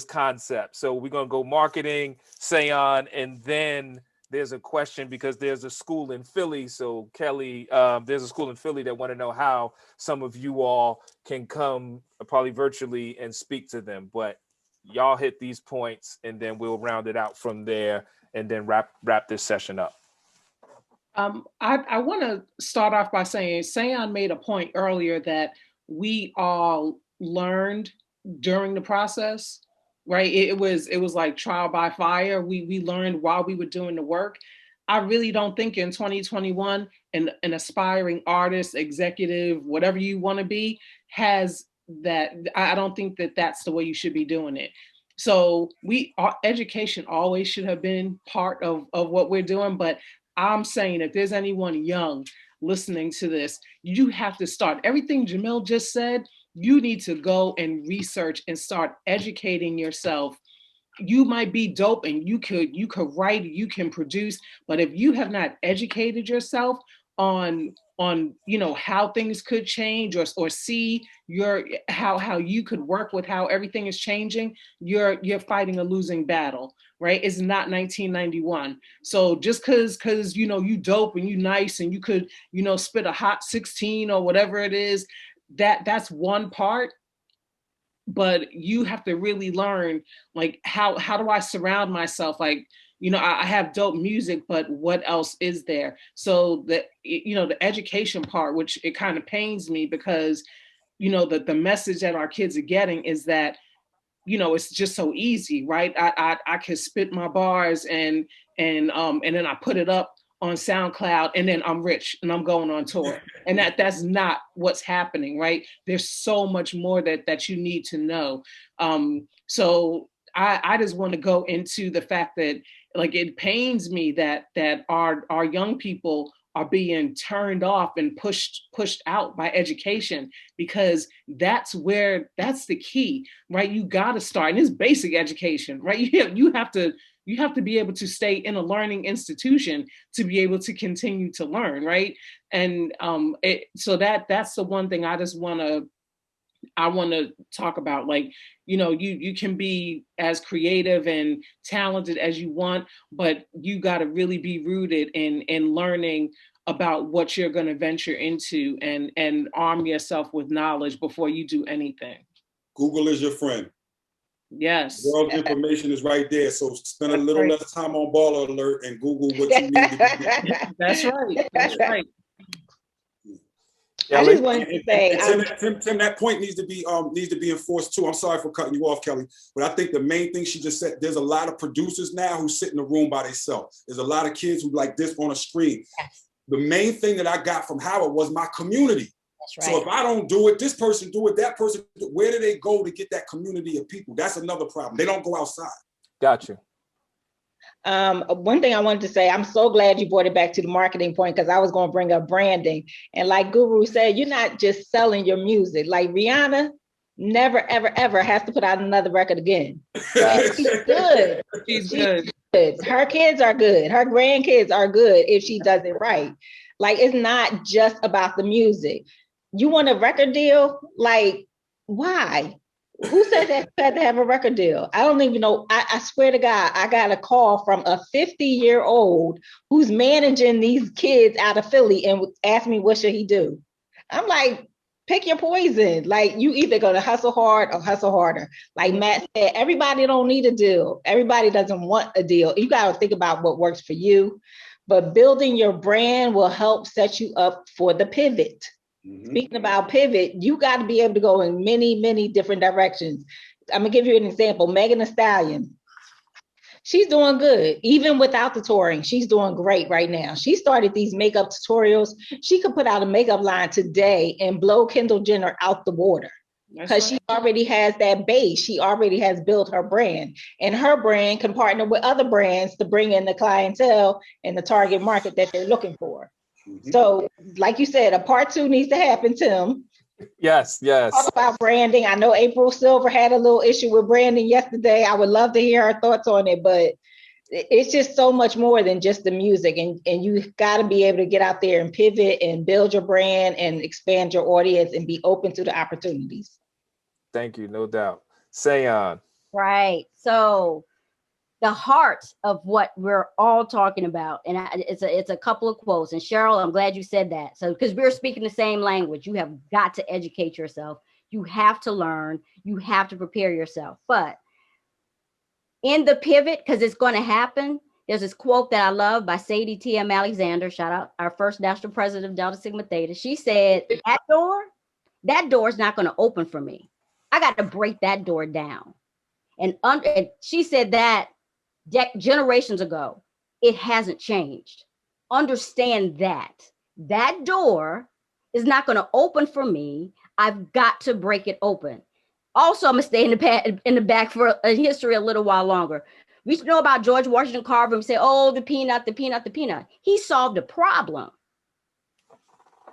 concept. So we're gonna go marketing, Ceeon, and then there's a question because there's a school in Philly. So Kelly, there's a school in Philly that want to know how some of you all can come probably virtually and speak to them. But y'all hit these points and then we'll round it out from there and then wrap this session up. I want to start off by saying Ceeon made a point earlier that we all learned during the process. Right. It was like trial by fire. We learned while we were doing the work. I really don't think in 2021, an aspiring artist, executive, whatever you want to be, has that. I don't think that that's the way you should be doing it. So our education always should have been part of what we're doing. But I'm saying if there's anyone young listening to this, you have to start. Everything Jamil just said, you need to go and research and start educating yourself. You might be dope and you could write, you can produce, but if you have not educated yourself on how things could change or see how you could work with how everything is changing, you're fighting a losing battle, right? It's not 1991. So just because you dope and you nice and you could spit a hot 16 or whatever it is, that's one part, but you have to really learn, like, how do I surround myself? Like, I have dope music, but what else is there? So the education part, which it kind of pains me because, the message that our kids are getting is that, it's just so easy, right? I can spit my bars and then I put it up on SoundCloud and then I'm rich and I'm going on tour. And that's not what's happening, right? There's so much more that you need to know. So I just want to go into the fact that, like, it pains me that our young people are being turned off and pushed out by education, because that's the key, right? You got to start, and it's basic education, right? You have to be able to stay in a learning institution to be able to continue to learn, right? And so that's the one thing I want to talk about. Like, you can be as creative and talented as you want, but you got to really be rooted in learning about what you're going to venture into and arm yourself with knowledge before you do anything. Google is your friend. Yes. World information is right there. So spend a little less time on Baller Alert and Google what you need to do. That's right. That's right. I just wanted to say, Tim, that point needs to be enforced too. I'm sorry for cutting you off, Kelly, but I think the main thing she just said, there's a lot of producers now who sit in the room by themselves. There's a lot of kids who like this on a screen. yes, The main thing that I got from Howard was my community. that's right. So if I don't do it, this person do it, that person, where do they go to get that community of people? That's another problem. They don't go outside. Got you. One thing I wanted to say, I'm so glad you brought it back to the marketing point, because I was going to bring up branding. And like Guru said, you're not just selling your music. Like Rihanna never, ever, ever has to put out another record again. And she's good. She's good. Her kids are good. Her grandkids are good if she does it right. Like, it's not just about the music. You want a record deal? Like, why? Who said that you had to have a record deal? I don't even know. I swear to God, I got a call from a 50-year-old who's managing these kids out of Philly and asked me, what should he do? I'm like, pick your poison. Like, you either going to hustle hard or hustle harder. Like Matt said, everybody don't need a deal. Everybody doesn't want a deal. You got to think about what works for you. but building your brand will help set you up for the pivot. Speaking about pivot, you got to be able to go in many, many different directions. I'm gonna give you an example. Megan Thee Stallion. She's doing good. Even without the touring, she's doing great right now. She started these makeup tutorials. She could put out a makeup line today and blow Kendall Jenner out the water because she already has that base. She already has built her brand, and her brand can partner with other brands to bring in the clientele and the target market that they're looking for. So, like you said, a part 2 needs to happen, Tim. Yes, yes. Talk about branding. I know April Silver had a little issue with branding yesterday. I would love to hear her thoughts on it, but it's just so much more than just the music. And you got to be able to get out there and pivot and build your brand and expand your audience and be open to the opportunities. Thank you, no doubt. Ceeon. Right. So the heart of what we're all talking about, and it's a couple of quotes. And Cheryl, I'm glad you said that. So because we're speaking the same language, you have got to educate yourself. You have to learn. You have to prepare yourself. But in the pivot, because it's going to happen, there's this quote that I love by Sadie T.M. Alexander. Shout out our first national president of Delta Sigma Theta. She said, that door is not going to open for me. I got to break that door down. And she said that generations ago. It hasn't changed. Understand that door is not going to open for me. I've got to break it open. Also, I'm gonna stay in the back for a history a little while longer. We used to know about George Washington Carver and say, oh, the peanut. He solved a problem.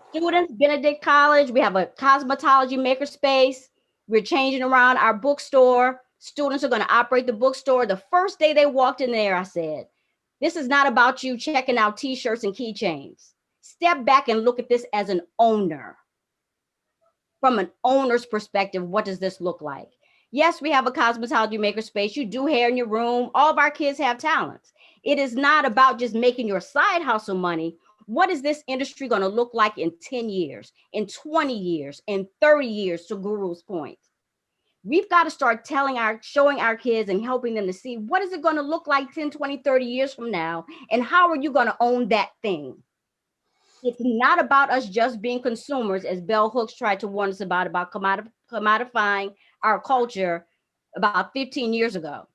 Students, Benedict College, we have a cosmetology makerspace. We're changing around our bookstore. Students are going to operate the bookstore. The first day they walked in there, I said, this is not about you checking out t-shirts and keychains. Step back and look at this as an owner. From an owner's perspective, what does this look like? Yes, we have a cosmetology makerspace. You do hair in your room. All of our kids have talents. It is not about just making your side hustle money. What is this industry going to look like in 10 years, in 20 years, in 30 years, to Guru's point? We've got to start showing our kids and helping them to see what is it going to look like 10, 20, 30 years from now, and how are you going to own that thing? It's not about us just being consumers, as Bell Hooks tried to warn us about commodifying our culture about 15 years ago.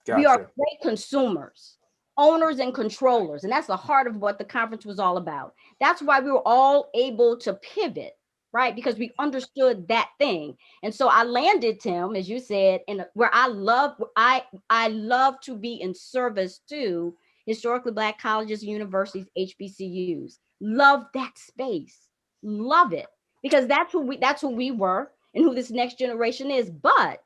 Gotcha. We are great consumers, owners and controllers, and that's the heart of what the conference was all about. That's why we were all able to pivot, right? Because we understood that thing. And so I landed, Tim, as you said, where I love to be in service to historically Black colleges and universities, HBCUs. Love that space. Love it. Because that's who we were and who this next generation is. But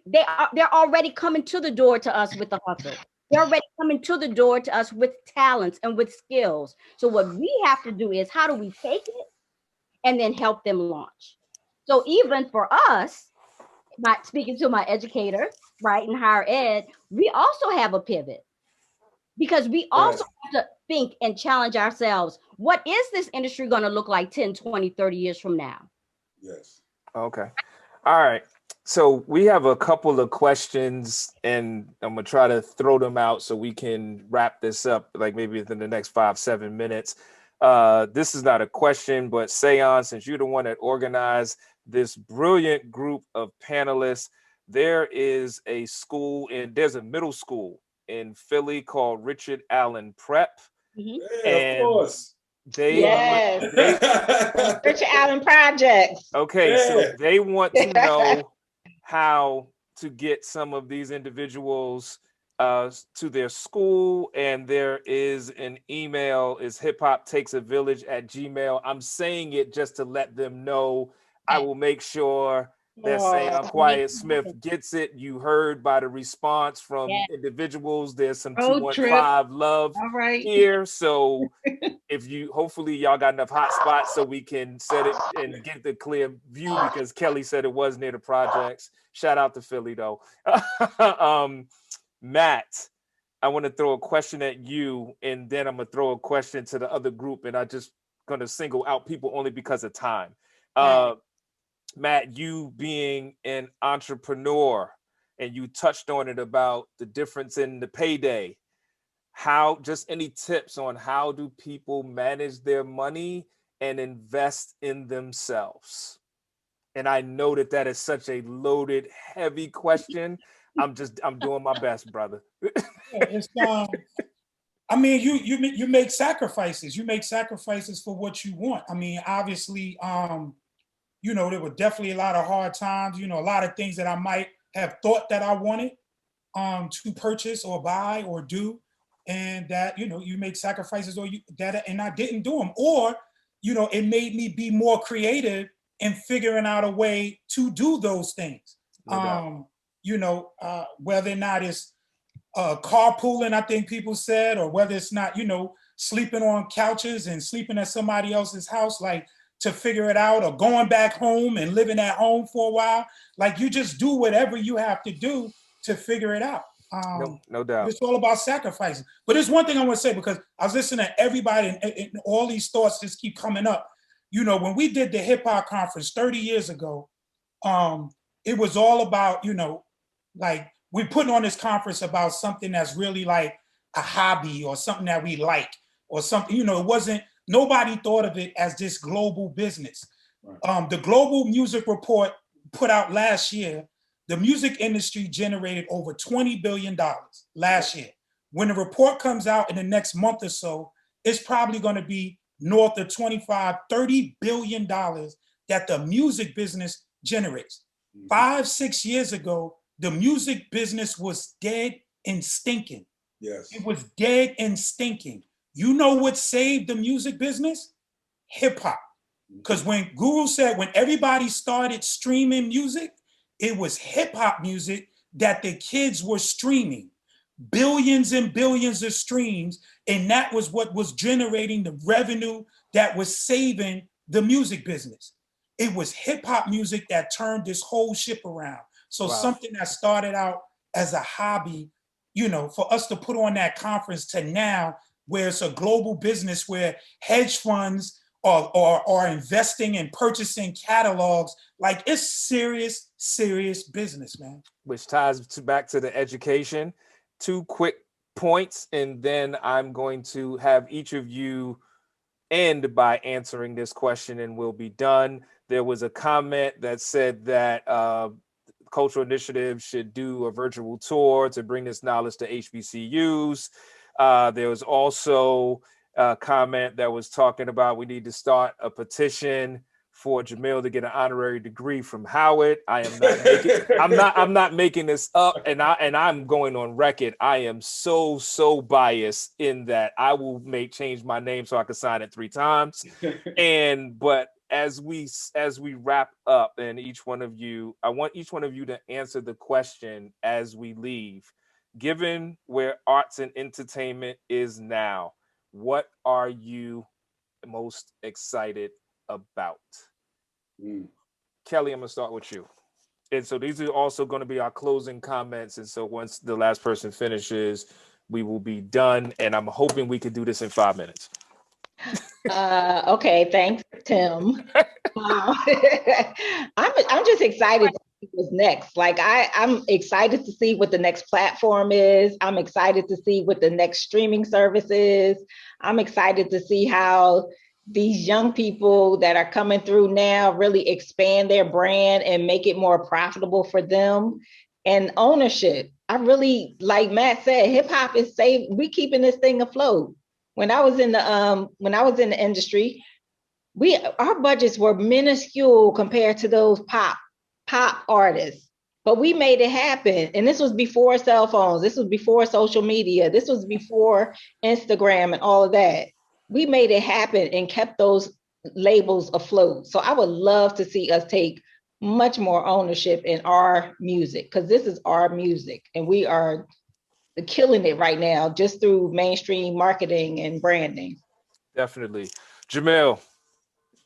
they're already coming to the door to us with the hustle. They're already coming to the door to us with talents and with skills. So what we have to do is, how do we take it and then help them launch? So even for us, speaking to my educator, right, in higher ed, we also have a pivot. Because we also have to think and challenge ourselves. What is this industry going to look like 10, 20, 30 years from now? Yes. Okay. All right. So we have a couple of questions, and I'm going to try to throw them out so we can wrap this up, like maybe within the next 5-7 minutes. This is not a question, but Ceeon, since you're the one that organized this brilliant group of panelists, there is a school there's a middle school in Philly called Richard Allen Prep. Mm-hmm. Yeah, of course. Richard Allen Projects. Okay, so they want to know how to get some of these individuals to their school, and there is an email, is hiphoptakesavillage@gmail. I'm saying it just to let them know. I will make sure that Ceeon Quiett Smith gets it. You heard by the response from individuals. There's some 215 love here. So if hopefully y'all got enough hot spots so we can set it and get the clear view, because Kelly said it was near the projects. Shout out to Philly though. Matt, I want to throw a question at you, and then I'm gonna throw a question to the other group, and I just gonna single out people only because of time. Matt, you being an entrepreneur, and you touched on it about the difference in the payday. how, just any tips on how do people manage their money and invest in themselves? And I know that that is such a loaded, heavy question. I'm doing my best, brother. It's I mean, you make sacrifices. You make sacrifices for what you want. I mean, obviously, you know, there were definitely a lot of hard times. You know, a lot of things that I might have thought that I wanted to purchase or buy or do, and that, you know, you make sacrifices and I didn't do them, or, you know, it made me be more creative in figuring out a way to do those things. You know, whether or not it's carpooling, I think people said, or whether it's not, you know, sleeping on couches and sleeping at somebody else's house, like, to figure it out, or going back home and living at home for a while. Like, you just do whatever you have to do to figure it out. No doubt. It's all about sacrificing. But there's one thing I want to say, because I was listening to everybody and all these thoughts just keep coming up. You know, when we did the hip hop conference 30 years ago, it was all about, you know, like, we're putting on this conference about something that's really like a hobby or something that we like or something, you know, it wasn't, nobody thought of it as this global business. Right. The Global Music Report put out last year, the music industry generated over $20 billion last year. When the report comes out in the next month or so, it's probably going to be north of $25–30 billion that the music business generates. 5–6 years ago, the music business was dead and stinking. Yes. It was dead and stinking. You know what saved the music business? Hip hop. Because when Guru said, when everybody started streaming music, it was hip hop music that the kids were streaming. Billions and billions of streams. And that was what was generating the revenue that was saving the music business. It was hip hop music that turned this whole ship around. So something that started out as a hobby, you know, for us to put on that conference to now, where it's a global business where hedge funds are investing and purchasing catalogs, like, it's serious, serious business, man. Which ties back to the education. 2 quick points, and then I'm going to have each of you end by answering this question and we'll be done. There was a comment that said that Cultural Initiative should do a virtual tour to bring this knowledge to HBCUs. There was also a comment that was talking about we need to start a petition for Jamil to get an honorary degree from Howard. I'm not making this up, and I'm going on record. I am so biased in that I will change my name so I can sign it 3 times. But as we wrap up, and I want each one of you to answer the question as we leave. Given where arts and entertainment is now, what are you most excited about? Kelly, I'm gonna start with you. And so these are also going to be our closing comments. And so once the last person finishes, we will be done. And I'm hoping we could do this in 5 minutes. Okay, thanks, Tim. I'm just excited to see what's next. Like, I'm excited to see what the next platform is. I'm excited to see what the next streaming service is. I'm excited to see how these young people that are coming through now really expand their brand and make it more profitable for them. And ownership. I really, like Matt said, hip hop is safe. We keeping this thing afloat. When I was in the industry, our budgets were minuscule compared to those pop artists, but we made it happen. And this was before cell phones. This was before social media. This was before Instagram and all of that. We made it happen and kept those labels afloat. So I would love to see us take much more ownership in our music, because this is our music and we are killing it right now just through mainstream marketing and branding. Definitely. Jamil.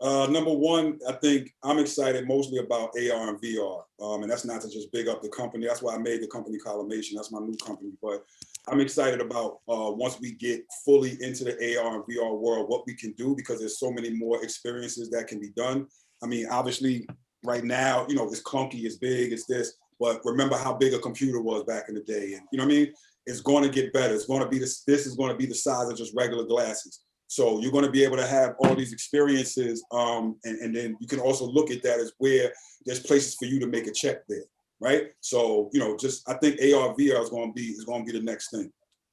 Number one, I think I'm excited mostly about AR and VR. And that's not to just big up the company. That's why I made the company Collimation. That's my new company. But I'm excited about once we get fully into the AR and VR world, what we can do, because there's so many more experiences that can be done. I mean, obviously, right now, you know, it's clunky, it's big, it's this. But remember how big a computer was back in the day. And you know what I mean? is going to get better. It's going to be this is going to be the size of just regular glasses. So you're going to be able to have all these experiences, and then you can also look at that as where there's places for you to make a check there, right? So just I think AR/VR is going to be the next thing.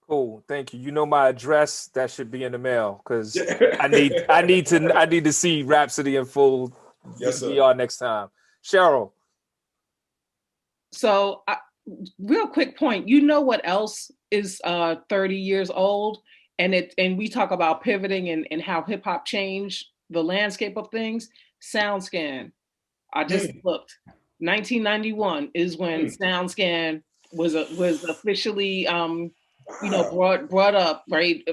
Cool, thank you. You know my address. That should be in the mail because I need to see Rhapsody in full VR next time. Cheryl. So, real quick point. You know what else is 30 years old? And we talk about pivoting and how hip hop changed the landscape of things. SoundScan. I just looked. 1991 is when SoundScan was officially brought up, right?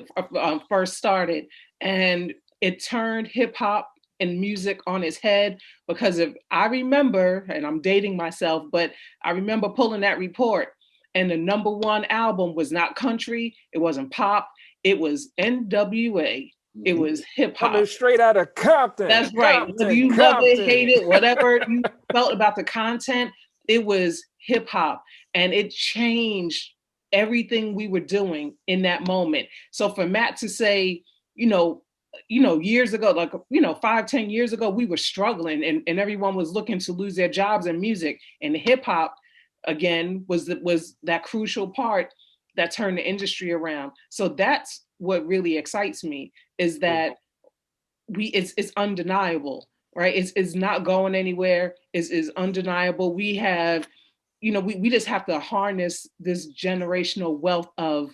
First started, and it turned hip hop and music on its head, because if I remember, and I'm dating myself, but I remember pulling that report, and the #1 album was not country, it wasn't pop, it was NWA. It was hip hop. Coming straight out of Compton. That's right. Whether you love it, hate it, whatever you felt about the content, it was hip hop, and it changed everything we were doing in that moment. So for Matt to say, years ago, 5-10 years ago, we were struggling and everyone was looking to lose their jobs in music, and hip hop again was that crucial part that turned the industry around. So that's what really excites me, is that it's undeniable, right? It's not going anywhere. It's undeniable. We have, we just have to harness this generational wealth of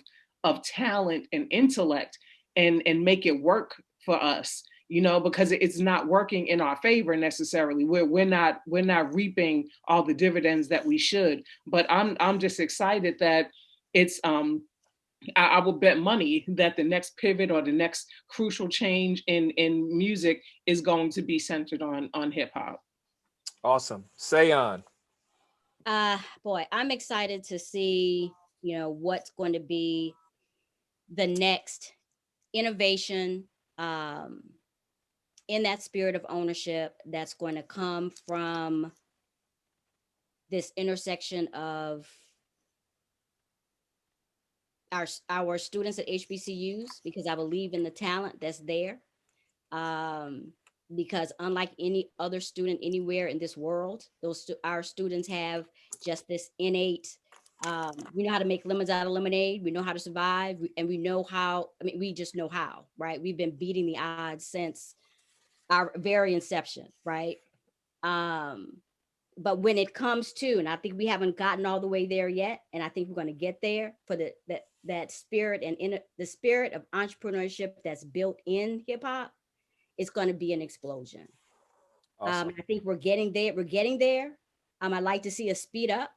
talent and intellect and make it work for us, because it's not working in our favor necessarily. We're not reaping all the dividends that we should. But I'm just excited that it's I will bet money that the next pivot or the next crucial change in music is going to be centered on hip hop. Awesome. Ceeon. Boy, I'm excited to see, what's going to be the next innovation in that spirit of ownership that's going to come from this intersection of our students at HBCUs, because I believe in the talent that's there. Because unlike any other student anywhere in this world, our students have just this innate, we know how to make lemons out of lemonade, we know how to survive, and we know how, we just know how, right? We've been beating the odds since our very inception, right? But when it comes to, and I think we haven't gotten all the way there yet, and I think we're going to get there, for that spirit and in the spirit of entrepreneurship that's built in hip hop, it's going to be an explosion. Awesome. I think we're getting there. I'd like to see us speed up.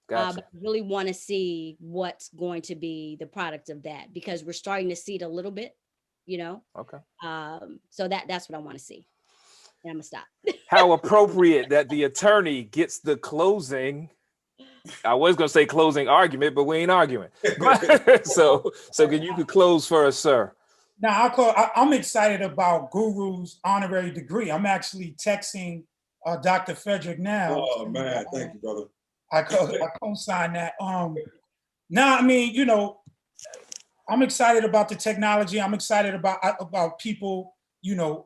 Gotcha. But I really want to see what's going to be the product of that, because we're starting to see it a little bit, Okay. So that's what I want to see. And I'm gonna stop. How appropriate that the attorney gets the closing. I was gonna say closing argument, but we ain't arguing. so you could close for us, sir. Now, I'm excited about Guru's honorary degree. I'm actually texting Dr. Frederick now. Oh man, thank you, brother. I co-sign that. I'm excited about the technology. I'm excited about people,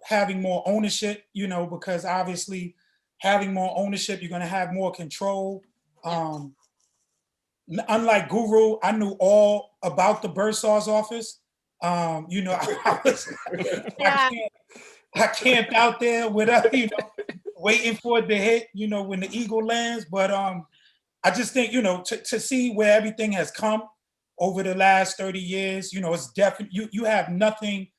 having more ownership, because obviously having more ownership, you're going to have more control. Unlike Guru, I knew all about the Bursar's office. I camped out there without, waiting for it to hit, when the eagle lands. But I just think, to see where everything has come over the last 30 years, it's definitely, you have nothing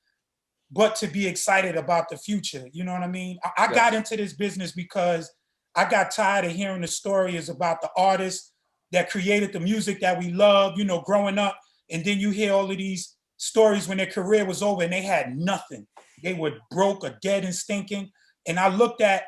but to be excited about the future. You know what I mean? I got into this business because I got tired of hearing the stories about the artists that created the music that we love, growing up. And then you hear all of these stories when their career was over and they had nothing. They were broke or dead and stinking. And I looked at,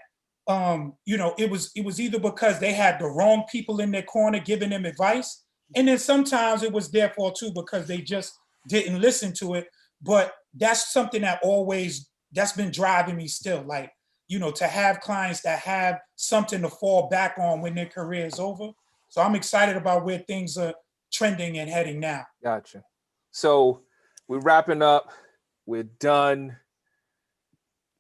it was either because they had the wrong people in their corner giving them advice. And then sometimes it was therefore too, because they just didn't listen to it. But that's something that's been driving me still. Like, to have clients that have something to fall back on when their career is over. So I'm excited about where things are trending and heading now. Gotcha. So we're wrapping up. We're done.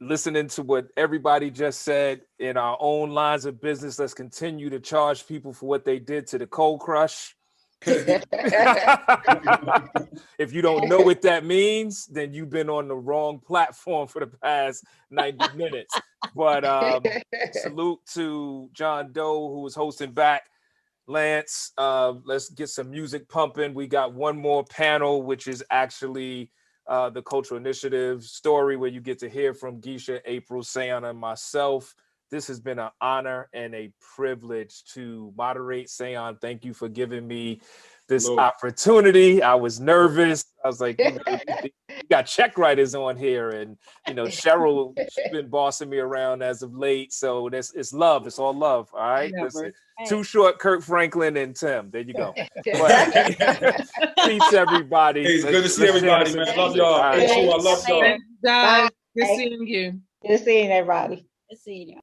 Listening to what everybody just said in our own lines of business, let's continue to charge people for what they did to the Cold Crush. If you don't know what that means, then you've been on the wrong platform for the past 90 minutes. But salute to John Doe, who was hosting back. Lance, let's get some music pumping. We got one more panel, which is actually the Cultural Initiative story, where you get to hear from Geisha, April, Ceeon, and myself. This has been an honor and a privilege to moderate. Ceeon, thank you for giving me this opportunity. I was nervous. I was like, you got check writers on here, and Cheryl, she's been bossing me around as of late. So it's love. It's all love. All right. Listen, Too Short, Kirk Franklin, and Tim. There you go. Peace, everybody. Hey, it's good to see everybody, man. Love y'all. All right. I love y'all. Guys, good seeing you. Good seeing everybody. Good seeing you.